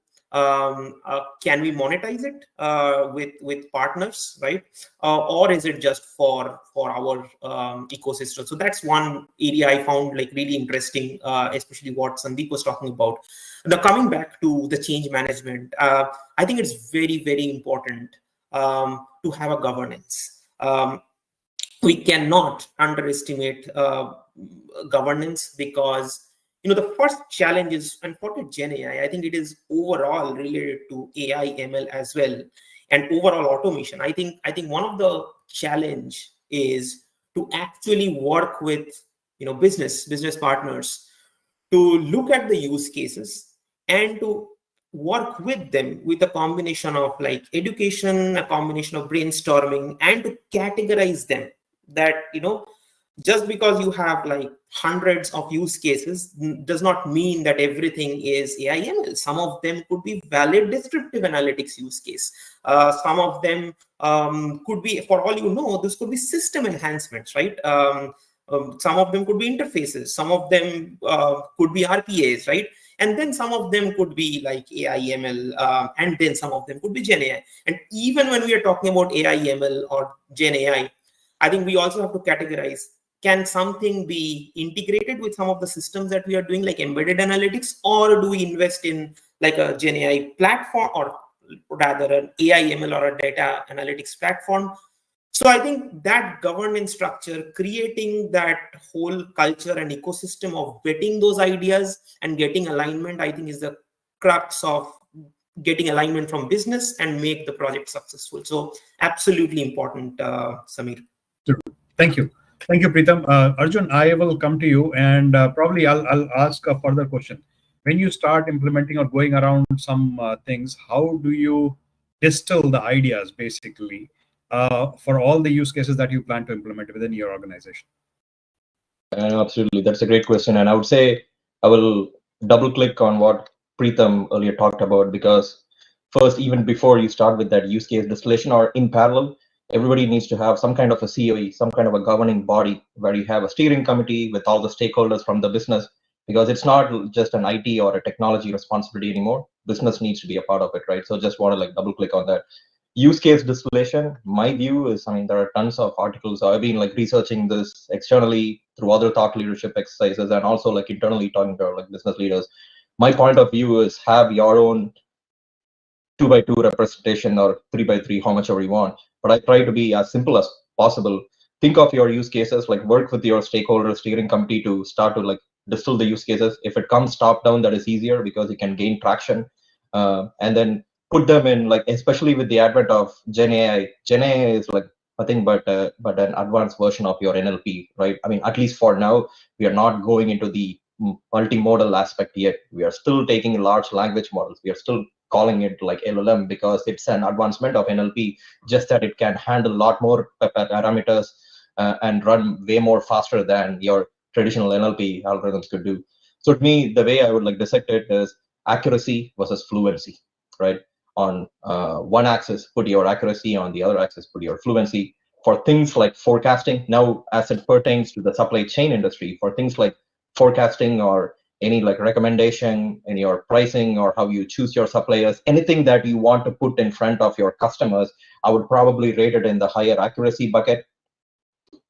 can we monetize it with partners, right? Or is it just for our ecosystem? So that's one area I found like really interesting, especially what Sandeep was talking about. Now coming back to the change management, I think it's very, very important to have a governance. We cannot underestimate governance, because the first challenge is, and for Gen AI, I think it is overall related to AI ML as well, and overall automation. I think one of the challenge is to actually work with business partners to look at the use cases and to work with them with a combination of like education, a combination of brainstorming, and to categorize them. That, just because you have like hundreds of use cases does not mean that everything is AI/ML. Some of them could be valid descriptive analytics use case. Some of them could be, for all you know, this could be system enhancements, right? Some of them could be interfaces. Some of them could be RPAs, right? And then some of them could be like AI/ML, and then some of them could be Gen AI. And even when we are talking about AI/ML or Gen AI, I think we also have to categorize, can something be integrated with some of the systems that we are doing, like embedded analytics, or do we invest in like a Gen AI platform, or rather an AI/ML or a data analytics platform? So I think that governance structure, creating that whole culture and ecosystem of vetting those ideas and getting alignment, I think is the crux of getting alignment from business and make the project successful. So absolutely important, Samir. Thank you. Thank you, Preetham. Arjun, I will come to you, and probably I'll ask a further question. When you start implementing or going around some things, how do you distill the ideas, basically, for all the use cases that you plan to implement within your organization? Absolutely, that's a great question, and I would say I will double click on what Preetham earlier talked about, because first, even before you start with that use case distillation, or in parallel, everybody needs to have some kind of a COE, some kind of a governing body where you have a steering committee with all the stakeholders from the business, because it's not just an IT or a technology responsibility anymore. Business needs to be a part of it, right? So just want to like double click on that. Use case distillation, my view is, I mean, there are tons of articles. I've been like researching this externally through other thought leadership exercises, and also like internally talking to like business leaders. My point of view is have your own 2x2 representation or 3x3, how much ever you want. But I try to be as simple as possible. Think of your use cases, like work with your stakeholder steering committee to start to like distill the use cases. If it comes top down, that is easier because you can gain traction. And then put them in, like, especially with the advent of Gen AI. Gen AI is like nothing but an advanced version of your NLP, right? I mean, at least for now, we are not going into the multimodal aspect yet. We are still taking large language models. We are still calling it like LLM because it's an advancement of NLP, just that it can handle a lot more parameters and run way more faster than your traditional NLP algorithms could do. So to me, the way I would like dissect it is accuracy versus fluency, right? On one axis, put your accuracy; on the other axis, put your fluency. For things like forecasting, now as it pertains to the supply chain industry, for things like forecasting or any like recommendation in your pricing or how you choose your suppliers, anything that you want to put in front of your customers, I would probably rate it in the higher accuracy bucket.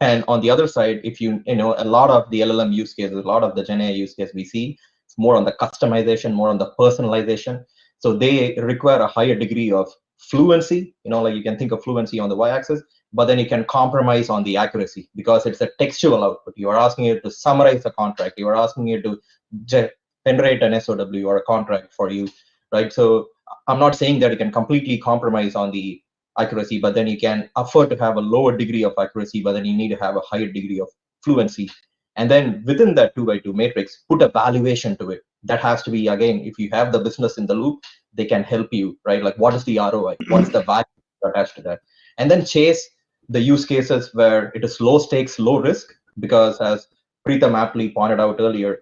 And on the other side, if you know, a lot of the LLM use cases, a lot of the Gen AI use case we see, it's more on the customization, more on the personalization. So they require a higher degree of fluency, like you can think of fluency on the y-axis, but then you can compromise on the accuracy because it's a textual output. You are asking it to summarize a contract. You are asking it to generate an SOW or a contract for you, right? So I'm not saying that you can completely compromise on the accuracy, but then you can afford to have a lower degree of accuracy, but then you need to have a higher degree of fluency. And then within that 2x2 matrix, put a valuation to it. That has to be, again, if you have the business in the loop, they can help you, right? Like, what is the ROI? What's the value attached to that? And then chase the use cases where it is low stakes, low risk, because as Preetham aptly pointed out earlier,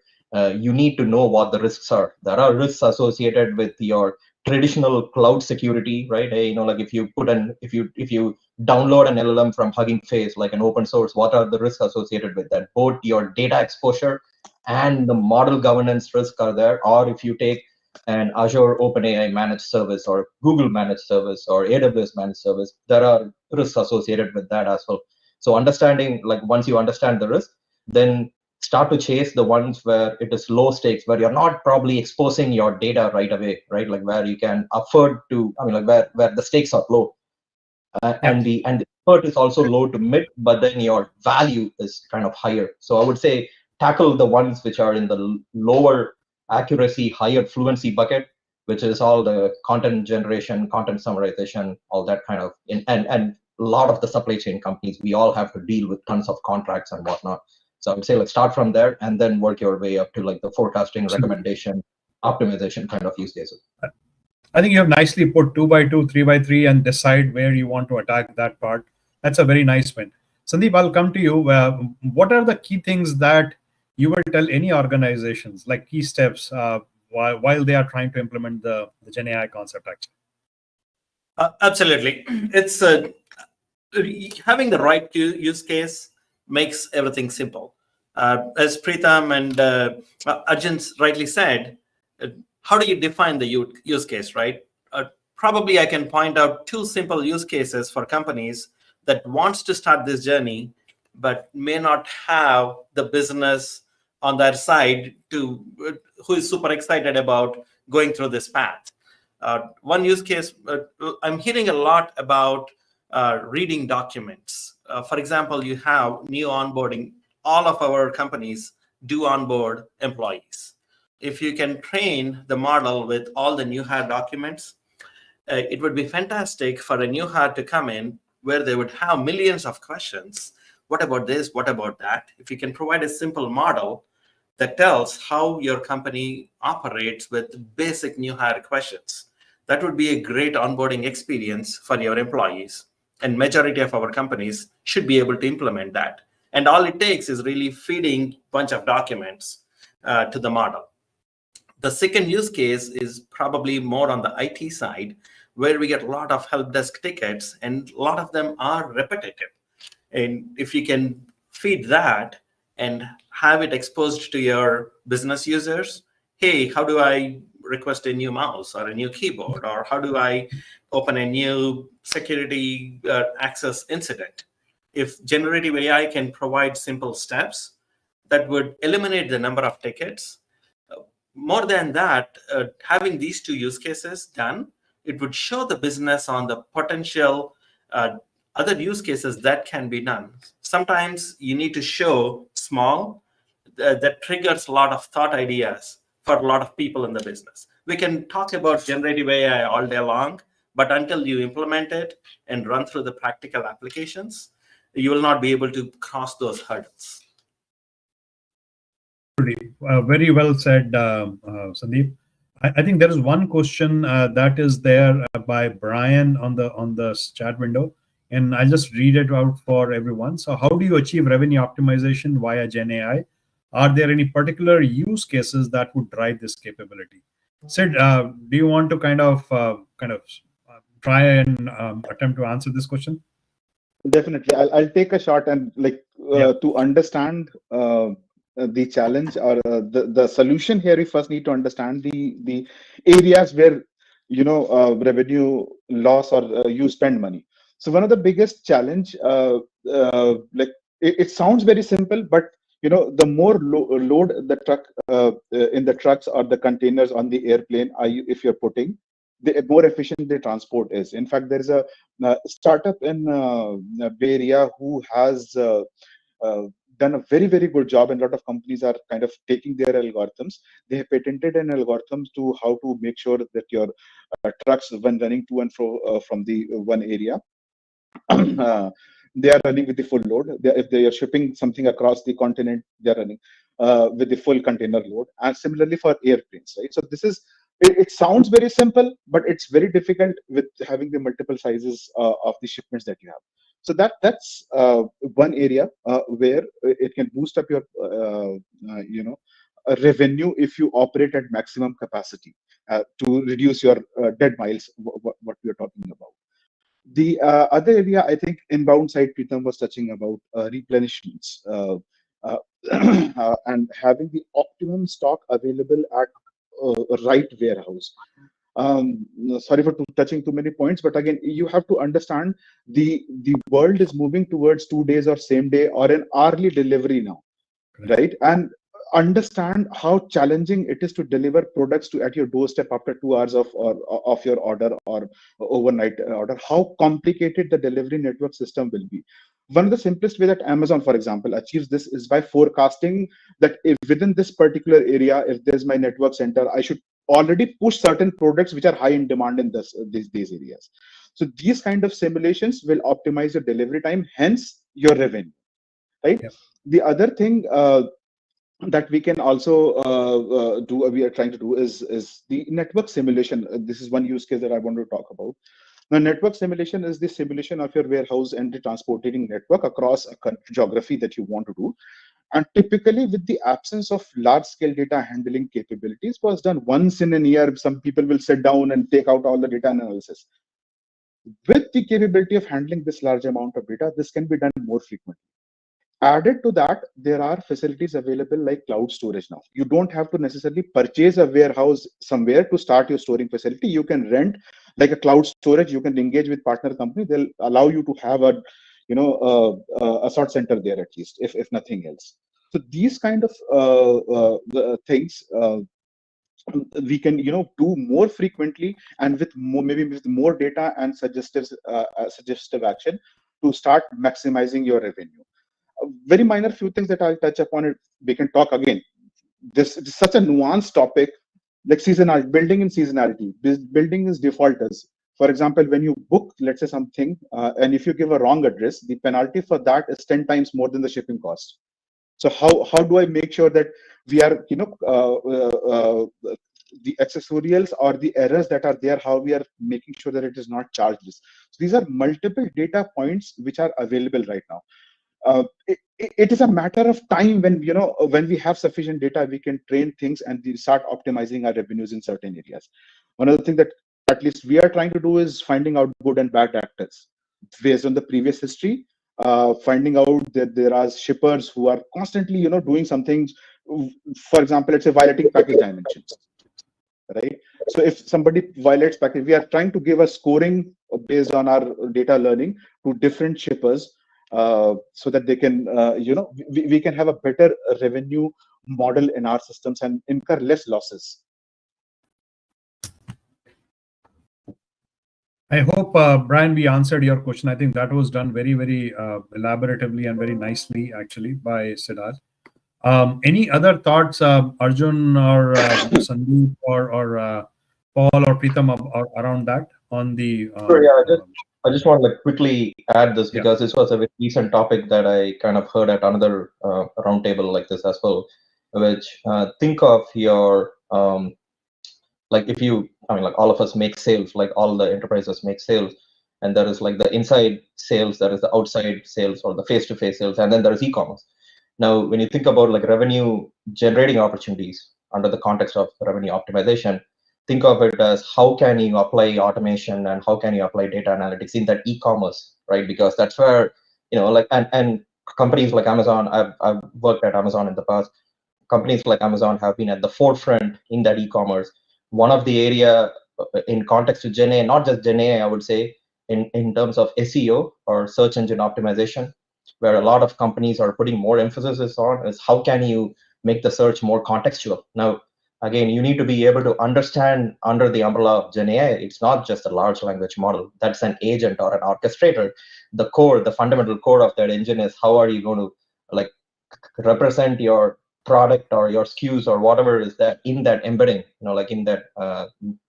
you need to know what the risks are. There are risks associated with your traditional cloud security, right? Hey, like if you download an LLM from Hugging Face, like an open source, what are the risks associated with that? Both your data exposure and the model governance risk are there. Or if you take an Azure OpenAI managed service or Google managed service or AWS managed service, there are risks associated with that as well. So understanding, like once you understand the risk, then start to chase the ones where it is low stakes, where you're not probably exposing your data right away, right? Like where you can afford to, like where the stakes are low. And the effort is also low to mid, but then your value is kind of higher. So I would say tackle the ones which are in the lower accuracy, higher fluency bucket, which is all the content generation, content summarization, all that kind of, and a lot of the supply chain companies, we all have to deal with tons of contracts and whatnot. So I would say, like, start from there and then work your way up to like the forecasting, recommendation, optimization kind of use cases. I think you have nicely put 2x2, 3x3, and decide where you want to attack that part. That's a very nice win. Sandeep, I'll come to you. What are the key things that you will tell any organizations, like key steps, while they are trying to implement the Gen AI concept? Actually, Absolutely. It's having the right use case makes everything simple. As Preetham and Arjun rightly said, how do you define the use case, right? Probably I can point out two simple use cases for companies that wants to start this journey, but may not have the business on their side to who is super excited about going through this path. One use case, I'm hearing a lot about reading documents. For example, you have new onboarding. All of our companies do onboard employees. If you can train the model with all the new hire documents, it would be fantastic for a new hire to come in where they would have millions of questions. What about this? What about that? If you can provide a simple model that tells how your company operates with basic new hire questions, that would be a great onboarding experience for your employees. And majority of our companies should be able to implement that. And all it takes is really feeding a bunch of documents to the model. The second use case is probably more on the IT side, where we get a lot of help desk tickets, and a lot of them are repetitive. And if you can feed that and have it exposed to your business users, hey, how do I request a new mouse or a new keyboard, or how do I open a new security access incident? If generative AI can provide simple steps, that would eliminate the number of tickets. More than that, having these two use cases done, it would show the business on the potential other use cases that can be done. Sometimes you need to show small, that triggers a lot of thought ideas for a lot of people in the business. We can talk about generative AI all day long, but until you implement it and run through the practical applications, you will not be able to cross those hurdles. Very well said, Sandeep. I think there is one question that is there by Brian on the chat window, and I'll just read it out for everyone. So, how do you achieve revenue optimization via Gen AI? Are there any particular use cases that would drive this capability? Sid, do you want to kind of try and attempt to answer this question? Definitely, I'll take a shot and to understand the challenge or the solution here. We first need to understand the areas where revenue loss or you spend money. So one of the biggest challenge, it sounds very simple, but the more load the truck in the trucks or the containers on the airplane if you're putting, the more efficient the transport is. In fact, there is a startup in Bay Area who has done a very, very good job, and a lot of companies are kind of taking their algorithms. They have patented an algorithm to how to make sure that your trucks, when running to and fro from the one area, they are running with the full load. If they are shipping something across the continent, they are running with the full container load. And similarly for airplanes, right? So this is, it sounds very simple, but it's very difficult with having the multiple sizes of the shipments that you have. So that's one area where it can boost up your revenue if you operate at maximum capacity to reduce your dead miles, what we are talking about. The other area, I think, inbound side, Preetham was touching about replenishments and having the optimum stock available at right warehouse. Sorry for touching too many points, but again, you have to understand the world is moving towards 2 days or same day or an hourly delivery now, right? And understand how challenging it is to deliver products to at your doorstep after 2 hours of your order or overnight order. How complicated the delivery network system will be. One of the simplest way that Amazon, for example, achieves this is by forecasting that if within this particular area, if there's my network center, I should already push certain products which are high in demand in these areas. So these kind of simulations will optimize your delivery time, hence your revenue, right? Yep. The other thing that we can also do, we are trying to do, is the network simulation. This is one use case that I want to talk about. Now, network simulation is the simulation of your warehouse and the transporting network across a geography that you want to do. And typically, with the absence of large-scale data handling capabilities, was done once in a year. Some people will sit down and take out all the data analysis. With the capability of handling this large amount of data, this can be done more frequently. Added to that, there are facilities available like cloud storage now. You don't have to necessarily purchase a warehouse somewhere to start your storing facility. You can rent like a cloud storage. You can engage with partner company. They'll allow you to have a, a sort center there at least, if nothing else. So these kind of things we can do more frequently, and with more, maybe with more data and suggestive action to start maximizing your revenue. Very minor few things that I'll touch upon it. We can talk again. This is such a nuanced topic, like seasonality, building in seasonality. This building is defaulters. For example, when you book, let's say something, and if you give a wrong address, the penalty for that is 10 times more than the shipping cost. So how do I make sure that we are, the accessorials or the errors that are there, how we are making sure that it is not charged? So these are multiple data points which are available right now. It is a matter of time when when we have sufficient data, we can train things and we start optimizing our revenues in certain areas. One of the things that at least we are trying to do is finding out good and bad actors based on the previous history. Finding out that there are shippers who are constantly doing something, for example, let's say violating package dimensions, right? So if somebody violates package, we are trying to give a scoring based on our data learning to different shippers, so that they can, we can have a better revenue model in our systems and incur less losses. I hope, Brian, we answered your question. I think that was done very, very elaboratively and very nicely, actually, by Siddharth. Any other thoughts, Arjun or Sandeep or Paul or Pritam around that on the? Sure, yeah, I just want to quickly add this because this was a very recent topic that I kind of heard at another roundtable like this as well, which think of your like if you, I mean, like all of us make sales, like all the enterprises make sales, and there is like the inside sales, there is the outside sales or the face-to-face sales, and then there is e-commerce. Now, when you think about like revenue generating opportunities under the context of revenue optimization, think of it as how can you apply automation and how can you apply data analytics in that e-commerce, right? Because that's where, like, and companies like Amazon, I've worked at Amazon in the past. Companies like Amazon have been at the forefront in that e-commerce. One of the area in context to Gen AI, not just Gen AI, I would say, in terms of SEO or search engine optimization, where a lot of companies are putting more emphasis on is how can you make the search more contextual. Now, again, you need to be able to understand under the umbrella of Gen AI, it's not just a large language model. That's an agent or an orchestrator. The core, the fundamental core of that engine is how are you going to like represent your product or your SKUs or whatever is that in that embedding, like in that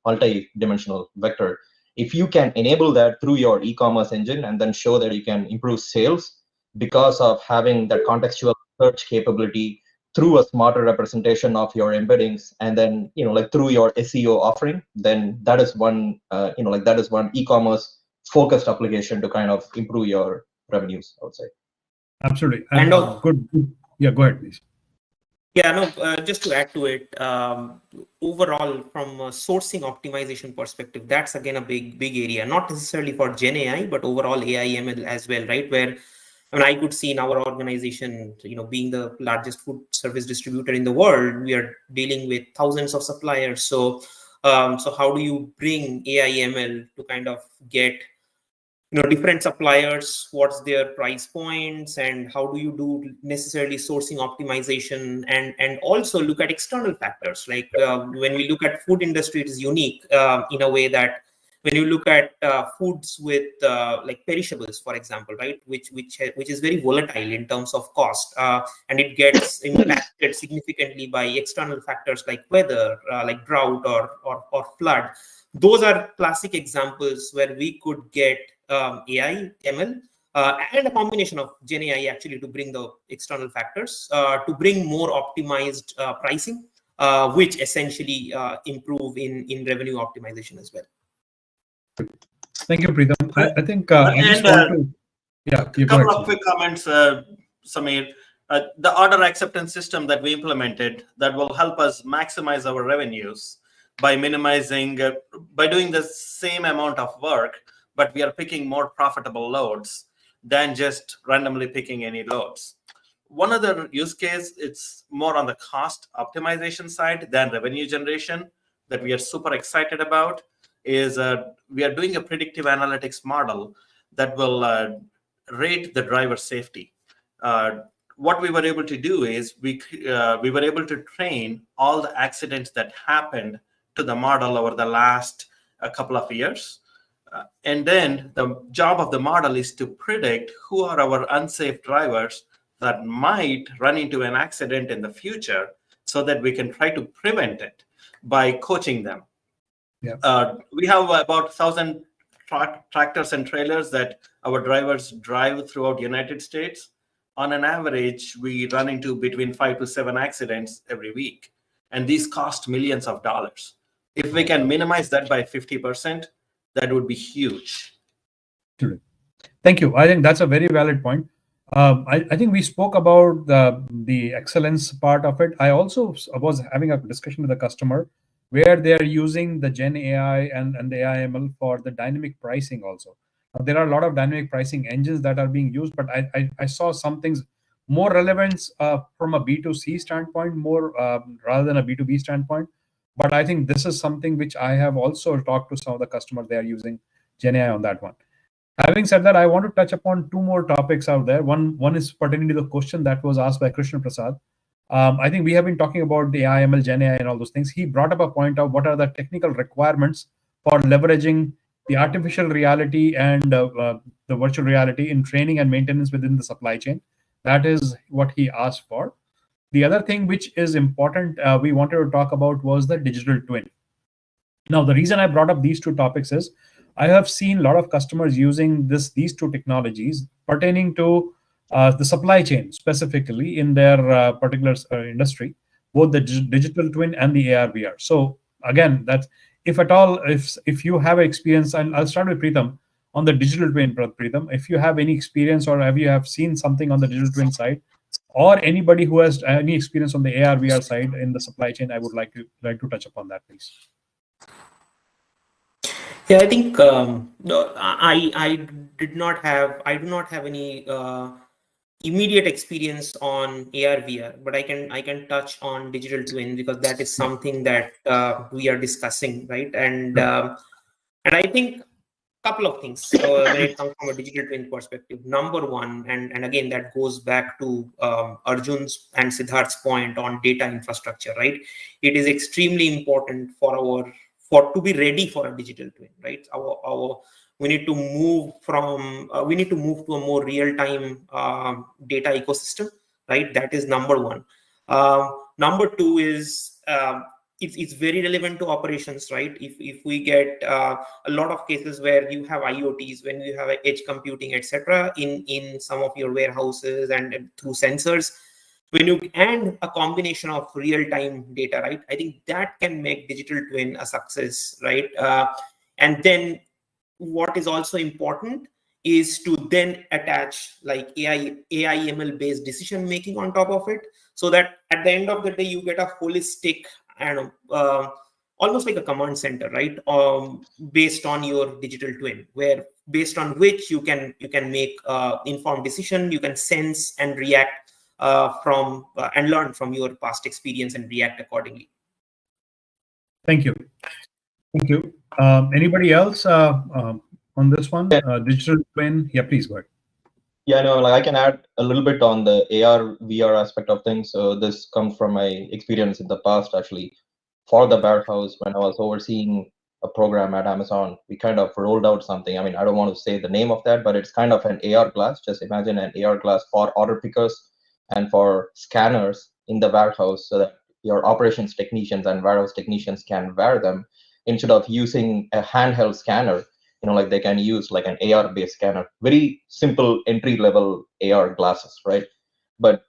multi-dimensional vector. If you can enable that through your e-commerce engine and then show that you can improve sales because of having that contextual search capability through a smarter representation of your embeddings, and then like through your SEO offering, then that is one like that is one e-commerce focused application to kind of improve your revenues, I would say. Absolutely. And good. Yeah, go ahead, please. Yeah, no, just to add to it, overall, from a sourcing optimization perspective, that's again a big area, not necessarily for Gen AI, but overall AI ML as well, right? Where, I mean, I could see in our organization, being the largest food service distributor in the world, we are dealing with thousands of suppliers. So, so how do you bring AI ML to kind of get different suppliers, what's their price points, and how do you do necessarily sourcing optimization, and also look at external factors. Like when we look at food industry, it is unique in a way that when you look at foods with like perishables, for example, right, which is very volatile in terms of cost, and it gets impacted significantly by external factors like weather, like drought or flood. Those are classic examples where we could get AI ML and a combination of Gen AI actually to bring the external factors to bring more optimized pricing, which essentially improve in revenue optimization as well. Thank you, Preetham. I think I just want to, yeah, you A go couple ahead. of quick comments, Samir. The order acceptance system that we implemented that will help us maximize our revenues by minimizing, by doing the same amount of work, but we are picking more profitable loads than just randomly picking any loads. One other use case, it's more on the cost optimization side than revenue generation that we are super excited about, is we are doing a predictive analytics model that will rate the driver safety. What we were able to do is we were able to train all the accidents that happened to the model over the last couple of years. And then the job of the model is to predict who are our unsafe drivers that might run into an accident in the future so that we can try to prevent it by coaching them. Yeah. We have about 1,000 tractors and trailers that our drivers drive throughout the United States. On an average, we run into between 5 to 7 accidents every week. And these cost millions of dollars. If we can minimize that by 50%, that would be huge. Thank you. I think that's a very valid point. I think we spoke about the excellence part of it. I also was having a discussion with a customer where they are using the Gen AI and the AI/ML for the dynamic pricing also. There are a lot of dynamic pricing engines that are being used, but I saw some things more relevant from a B2C standpoint, more rather than a B2B standpoint. But I think this is something which I have also talked to some of the customers. They are using Gen AI on that one. Having said that, I want to touch upon two more topics out there. One is pertaining to the question that was asked by Krishna Prasad. I think we have been talking about the AI, ML, Gen AI, and all those things. He brought up a point of what are the technical requirements for leveraging the artificial reality and the virtual reality in training and maintenance within the supply chain. That is what he asked for. The other thing which is important we wanted to talk about was the digital twin. Now, the reason I brought up these two topics is I have seen a lot of customers using these two technologies pertaining to the supply chain, specifically in their particular industry, both the digital twin and the AR/VR. So again, that's if at all, if you have experience, and I'll start with Preetham on the digital twin. Preetham, if you have any experience or have seen something on the digital twin side, or anybody who has any experience on the AR/VR side in the supply chain, I would like to touch upon that, please. Yeah, I think I do not have any immediate experience on AR/VR, but I can touch on digital twin because that is something that we are discussing, right? And I think a couple of things when it comes from a digital twin perspective. Number one, and again that goes back to Arjun's and Siddharth's point on data infrastructure, right? It is extremely important to be ready for a digital twin, right? We need to move to a more real-time data ecosystem, right? That is number one. Number two is it's very relevant to operations, right? If we get a lot of cases where you have IoTs, when you have edge computing, etc., in some of your warehouses and through sensors, and a combination of real-time data, right? I think that can make digital twin a success, right? And then what is also important is to then attach like AI ML based decision making on top of it, so that at the end of the day you get a holistic and almost like a command center, right? Based on your digital twin, where based on which you can make informed decision, you can sense and react from and learn from your past experience and react accordingly. Thank you. Thank you. Anybody else on this one? Digital twin? Yeah, please go ahead. Yeah, no, like I can add a little bit on the AR VR aspect of things. So this comes from my experience in the past, actually. For the warehouse, when I was overseeing a program at Amazon, we kind of rolled out something. I mean, I don't want to say the name of that, but it's kind of an AR glass. Just imagine an AR glass for order pickers and for scanners in the warehouse, so that your operations technicians and warehouse technicians can wear them instead of using a handheld scanner. like they can use like an AR-based scanner, very simple entry-level AR glasses, right? But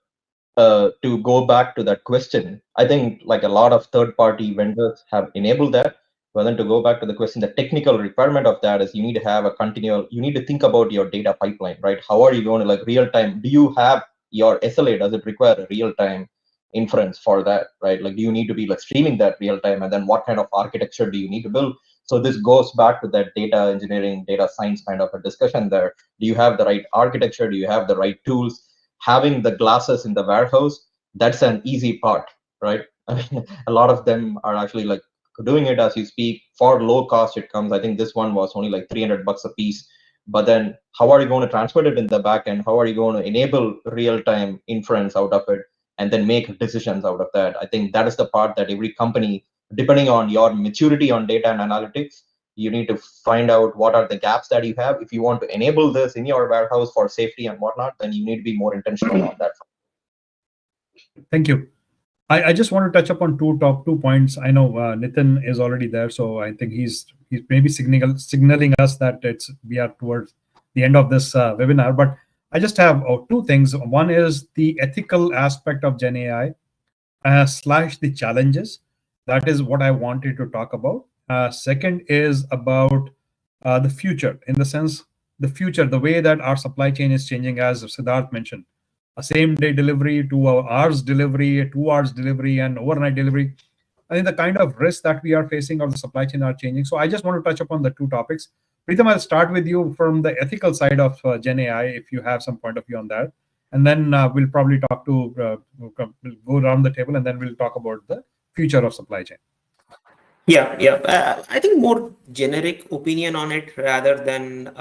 to go back to that question, I think like a lot of third-party vendors have enabled that. But then to go back to the question, the technical requirement of that is you need to have a continual, you need to think about your data pipeline, right? How are you going to like real time? Do you have your SLA? Does it require a real time inference for that, right? Like, do you need to be like streaming that real time? And then what kind of architecture do you need to build? So this goes back to that data engineering, data science kind of a discussion there. Do you have the right architecture? Do you have the right tools? Having the glasses in the warehouse, that's an easy part, right? I mean, a lot of them are actually like doing it as you speak for low cost. It comes, I think this one was only like $300 a piece. But then how are you going to transport it in the back end? How are you going to enable real-time inference out of it and then make decisions out of that? I think that is the part that every company, depending on your maturity on data and analytics, you need to find out what are the gaps that you have. If you want to enable this in your warehouse for safety and whatnot, then you need to be more intentional on that. Thank you. I just want to touch upon two points. I know Nitin is already there, so I think he's maybe signaling us that we are towards the end of this webinar. But I just have two things. One is the ethical aspect of Gen AI / the challenges. That is what I wanted to talk about. Second is about the future, in the sense the way that our supply chain is changing, as Siddharth mentioned. A same-day delivery, 2 hours delivery, 2 hours delivery, and overnight delivery. I think the kind of risks that we are facing of the supply chain are changing. So I just want to touch upon the two topics. Pritham, I'll start with you from the ethical side of Gen AI, if you have some point of view on that. And then we'll probably we'll go around the table, and then we'll talk about the future of supply chain. Yeah. I think more generic opinion on it rather than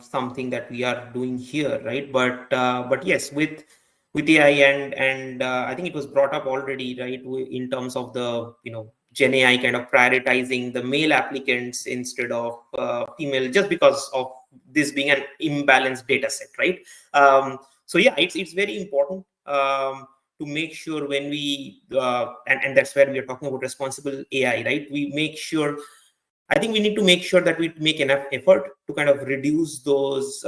something that we are doing here, right? But yes, with AI and I think it was brought up already, right? In terms of the Gen AI kind of prioritizing the male applicants instead of female, just because of this being an imbalanced data set, right? So yeah, it's very important. To make sure when we and that's where we are talking about responsible AI, right? I think we need to make sure that we make enough effort to kind of reduce those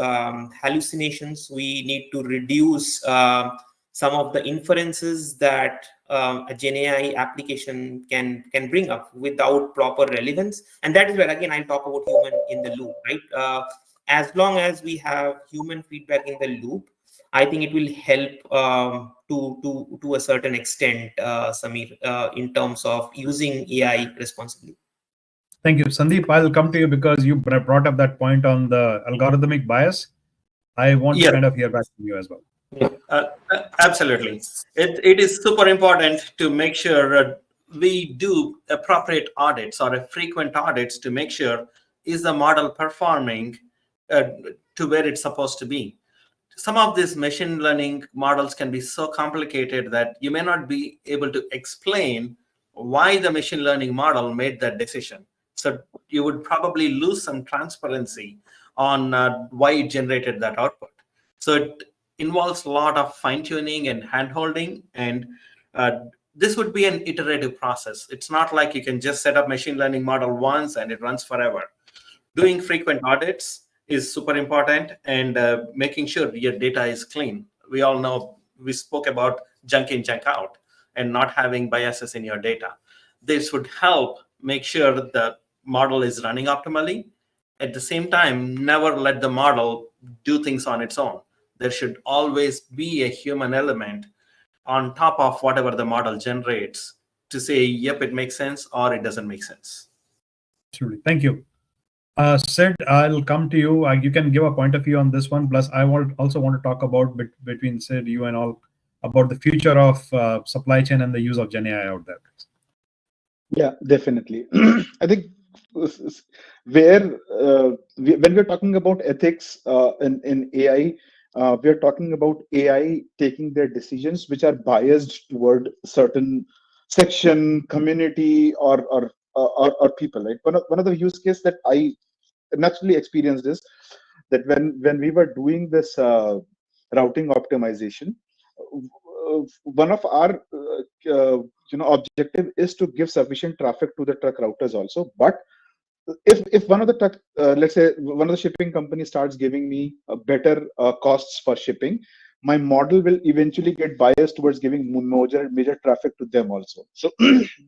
hallucinations. We need to reduce some of the inferences that a Gen AI application can bring up without proper relevance. And that is where, again, I'll talk about human in the loop, right? As long as we have human feedback in the loop, I think it will help to a certain extent, Samir, in terms of using AI responsibly. Thank you. Sandeep, I'll come to you because you brought up that point on the algorithmic bias. I want to kind of hear back from you as well. Absolutely. It is super important to make sure we do appropriate audits or frequent audits to make sure is the model performing to where it's supposed to be. Some of these machine learning models can be so complicated that you may not be able to explain why the machine learning model made that decision. So you would probably lose some transparency on why it generated that output. So it involves a lot of fine-tuning and hand-holding, and this would be an iterative process. It's not like you can just set up machine learning model once and it runs forever. Doing frequent audits is super important, and making sure your data is clean. We all know, we spoke about junk in, junk out, and not having biases in your data. This would help make sure that the model is running optimally. At the same time, never let the model do things on its own. There should always be a human element on top of whatever the model generates to say, yep, it makes sense, or it doesn't make sense. Absolutely. Thank you. Sid, I'll come to you. You can give a point of view on this one. Plus, I also want to talk about between Sid, you and all, about the future of supply chain and the use of Gen AI out there. Yeah, definitely. I think when we're talking about ethics in AI, we're talking about AI taking their decisions which are biased toward certain section, community, or people. Right. One of the use case that I naturally experienced is that when we were doing this routing optimization, one of our objective is to give sufficient traffic to the truck routers also, but if one of the let's say one of the shipping companies starts giving me a better costs for shipping, my model will eventually get biased towards giving major traffic to them also. So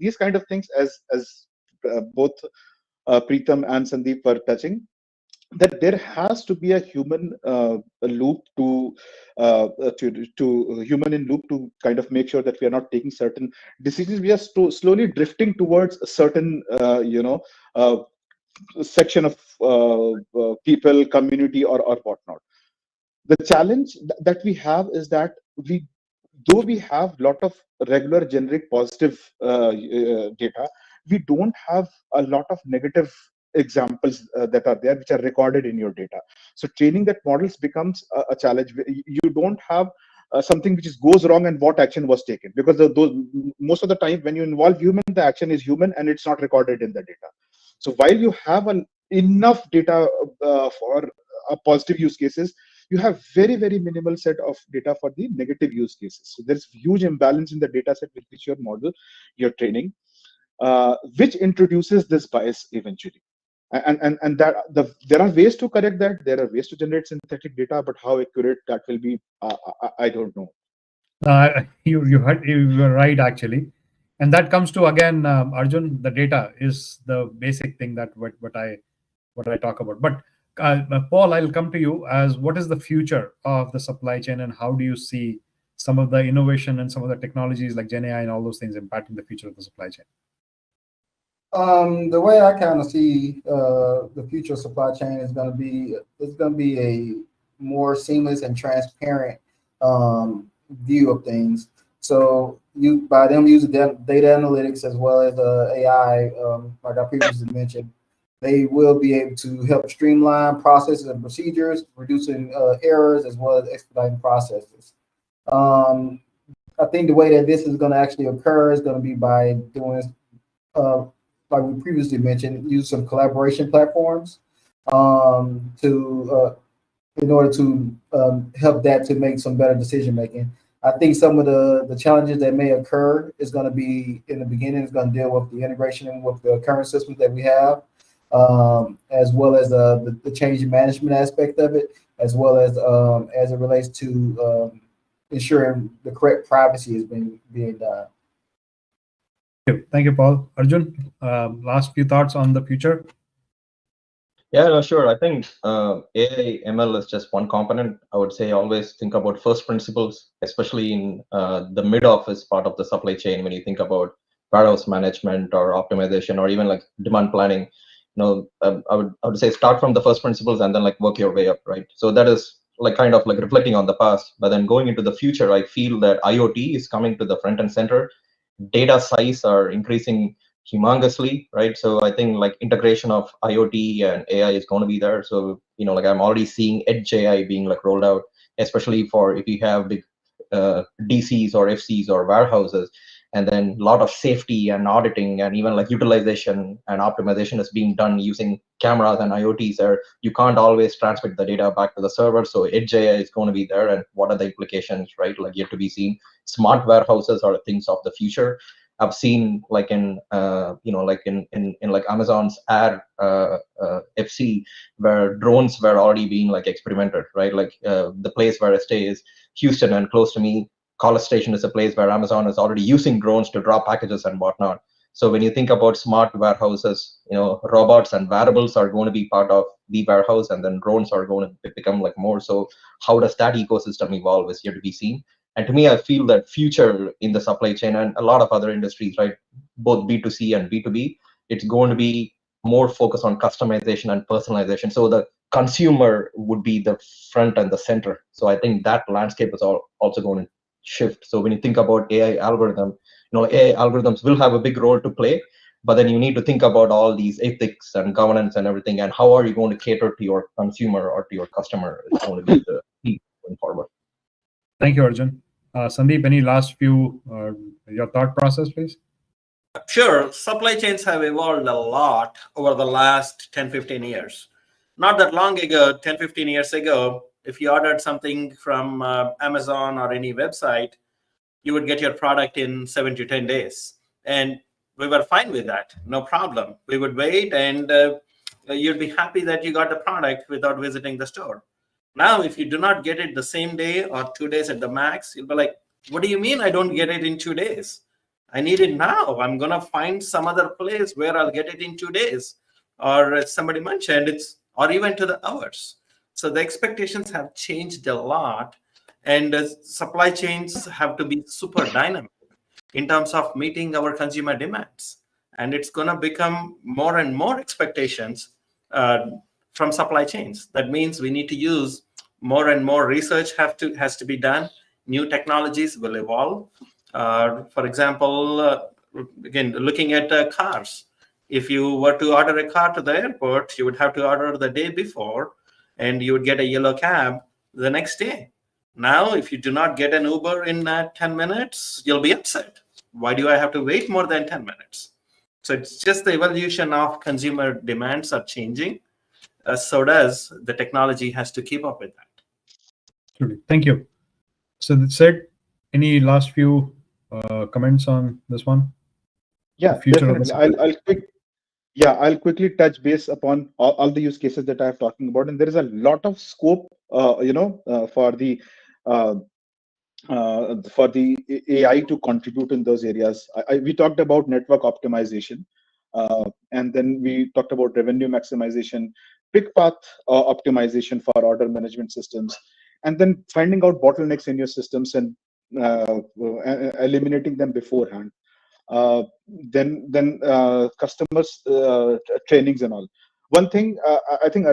these kind of things, as both Preetham and Sandeep were touching, that there has to be a human loop to human in loop to kind of make sure that we are not taking certain decisions. We are slowly drifting towards a certain section of people, community, or whatnot. The challenge that we have is that though we have a lot of regular generic positive data, we don't have a lot of negative examples that are there, which are recorded in your data. So training that models becomes a challenge. You don't have something which goes wrong and what action was taken, because those most of the time when you involve human, the action is human and it's not recorded in the data. So while you have enough data for positive use cases, you have very minimal set of data for the negative use cases. So there's huge imbalance in the data set with which your model you're training, which introduces this bias eventually. And there are ways to correct that. There are ways to generate synthetic data, but how accurate that will be, I don't know. You were right, actually. And that comes to, again, Arjun, the data is the basic thing that what I talk about. But Paul, I'll come to you. As what is the future of the supply chain, and how do you see some of the innovation and some of the technologies like Gen AI and all those things impacting the future of the supply chain? The way I kind of see the future of supply chain is going to be a more seamless and transparent view of things. So by them using data analytics as well as AI, like I previously mentioned, they will be able to help streamline processes and procedures, reducing errors as well as expediting processes. I think the way that this is going to actually occur is going to be by doing, like we previously mentioned, use some collaboration platforms in order to help that to make some better decision making. I think some of the challenges that may occur is going to be in the beginning is going to deal with the integration with the current systems that we have, as well as the change management aspect of it, as well as it relates to ensuring the correct privacy is being done. Thank you, Paul. Arjun, last few thoughts on the future? Yeah, no, sure. I think AI ML is just one component. I would say always think about first principles, especially in the mid office part of the supply chain. When you think about warehouse management or optimization or even like demand planning, I would say start from the first principles and then like work your way up, right? So that is like kind of like reflecting on the past, but then going into the future, I feel that IoT is coming to the front and center. Data size are increasing humongously, right? So I think like integration of IoT and AI is going to be there. So like I'm already seeing edge AI being like rolled out, especially for if you have big DCs or FCs or warehouses, and then a lot of safety and auditing and even like utilization and optimization is being done using cameras and IoTs. There you can't always transmit the data back to the server, so edge AI is going to be there. And what are the implications, right? Like yet to be seen. Smart warehouses are things of the future. I've seen like in like Amazon's Air FC, where drones were already being like experimented, right? Like the place where I stay is Houston, and close to me, College Station is a place where Amazon is already using drones to drop packages and whatnot. So when you think about smart warehouses, robots and wearables are going to be part of the warehouse, and then drones are going to become like more. So how does that ecosystem evolve is yet to be seen. And to me, I feel that future in the supply chain and a lot of other industries, right, both B2C and B2B, it's going to be more focused on customization and personalization. So the consumer would be the front and the center. So I think that landscape is also going to shift. So when you think about AI algorithm, AI algorithms will have a big role to play, but then you need to think about all these ethics and governance and everything, and how are you going to cater to your consumer or to your customer is going to be the key going forward. Thank you, Arjun. Sandeep, any last few, your thought process, please? Sure. Supply chains have evolved a lot over the last 10, 15 years. Not that long ago, 10, 15 years ago, if you ordered something from Amazon or any website, you would get your product in 7 to 10 days. And we were fine with that. No problem. We would wait, and you'd be happy that you got the product without visiting the store. Now, if you do not get it the same day or 2 days at the max, you'll be like, what do you mean I don't get it in 2 days? I need it now. I'm going to find some other place where I'll get it in 2 days. Or as somebody mentioned, or even to the hours. So the expectations have changed a lot, and supply chains have to be super dynamic in terms of meeting our consumer demands. And it's going to become more and more expectations from supply chains. That means we need to use more and more research has to be done. New technologies will evolve. For example, again, looking at cars. If you were to order a car to the airport, you would have to order the day before, and you would get a yellow cab the next day. Now, if you do not get an Uber in 10 minutes, you'll be upset. Why do I have to wait more than 10 minutes? So it's just the evolution of consumer demands are changing. So does the technology has to keep up with that. Absolutely. Thank you. So that said, any last few comments on this one? Yeah, The future of the definitely. I'll quickly touch base upon all the use cases that I have talking about, and there is a lot of scope, uh, for the AI to contribute in those areas. We talked about network optimization, and then we talked about revenue maximization, pick path optimization for order management systems, and then finding out bottlenecks in your systems and eliminating them beforehand. Then customers trainings and all. One thing I think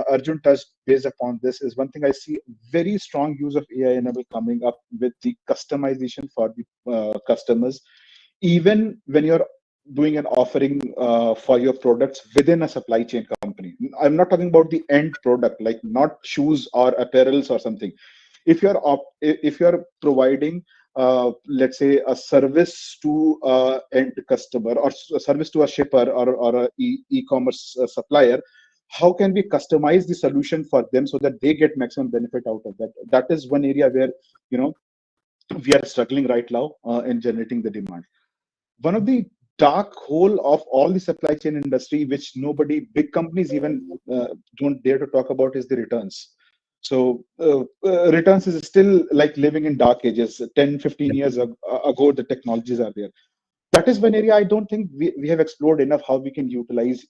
Arjun touched based upon this is one thing I see very strong use of AI enable coming up with the customization for the customers, even when you're doing an offering for your products within a supply chain company. I'm not talking about the end product, like not shoes or apparels or something. If you're providing let's say a service to end customer or a service to a shipper or a e-commerce supplier, how can we customize the solution for them so that they get maximum benefit out of that? That is one area where we are struggling right now in generating the demand. One of the dark hole of all the supply chain industry, which big companies even don't dare to talk about, is the returns. So returns is still like living in dark ages. 10, 15 years ago, the technologies are there. That is one area I don't think we have explored enough how we can utilize,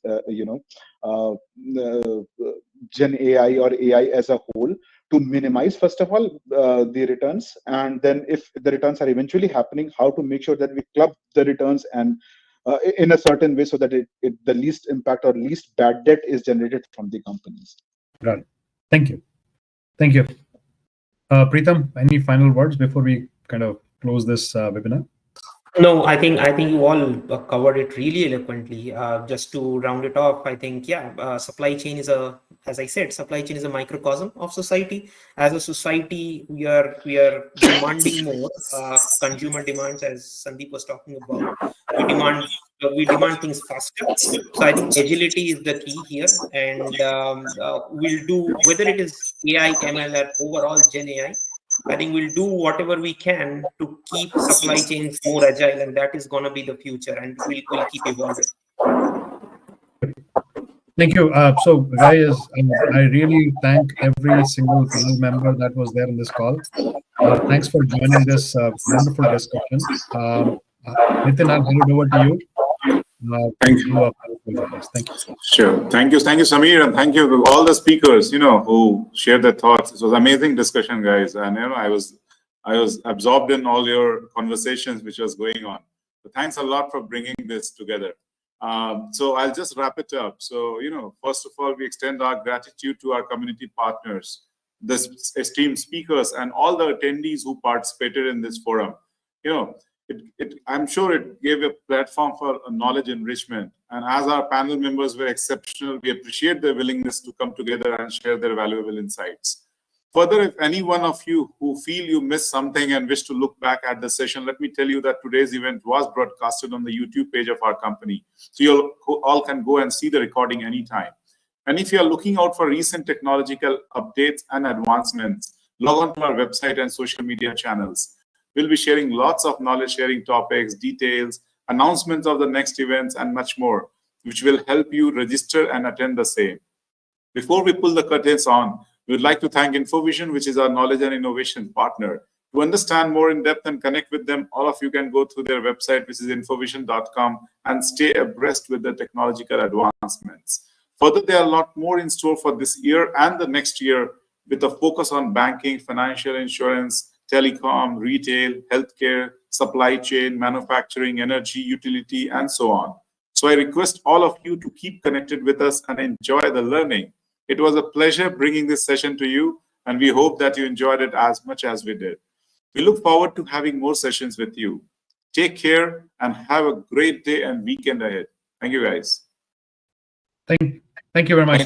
Gen AI or AI as a whole to minimize, first of all, the returns. And then if the returns are eventually happening, how to make sure that we club the returns and in a certain way so that the least impact or least bad debt is generated from the companies. Got it. Thank you. Thank you. Preetham, any final words before we kind of close this webinar? No, I think you all covered it really eloquently. Just to round it off, I think supply chain is as I said, supply chain is a microcosm of society. As a society, we are demanding more. Consumer demands, as Sandeep was talking about, we demand things faster. So I think agility is the key here, and we'll do, whether it is AI, ML, or overall Gen AI. I think we'll do whatever we can to keep supply chains more agile, and that is going to be the future, and we'll keep evolving. Thank you. So, guys, I really thank every single panel member that was there in this call. Thanks for joining this wonderful discussion. Nitin, I'll hand it over to you. Thank you. Thank you. Sure. Thank you, Samir, and thank you to all the speakers, who shared their thoughts. It was an amazing discussion, guys, and I was absorbed in all your conversations which was going on. So thanks a lot for bringing this together. So I'll just wrap it up. So first of all, we extend our gratitude to our community partners, the esteemed speakers, and all the attendees who participated in this forum. I'm sure it gave a platform for knowledge enrichment. And as our panel members were exceptional, we appreciate their willingness to come together and share their valuable insights. Further, if any one of you who feel you missed something and wish to look back at the session, let me tell you that today's event was broadcasted on the YouTube page of our company. So you all can go and see the recording anytime. And if you are looking out for recent technological updates and advancements, log on to our website and social media channels. We'll be sharing lots of knowledge sharing topics, details, announcements of the next events, and much more. which will help you register and attend the same. Before we pull the curtains on, we would like to thank Infovision, which is our knowledge and innovation partner. To understand more in depth and connect with them, all of you can go through their website, which is infovision.com, and stay abreast with the technological advancements. Further, there are a lot more in store for this year and the next year, with a focus on banking, financial insurance, telecom, retail, healthcare, supply chain, manufacturing, energy, utility, and so on. So I request all of you to keep connected with us and enjoy the learning. It was a pleasure bringing this session to you, and we hope that you enjoyed it as much as we did. We look forward to having more sessions with you. Take care and have a great day and weekend ahead. Thank you, guys. Thank you very much.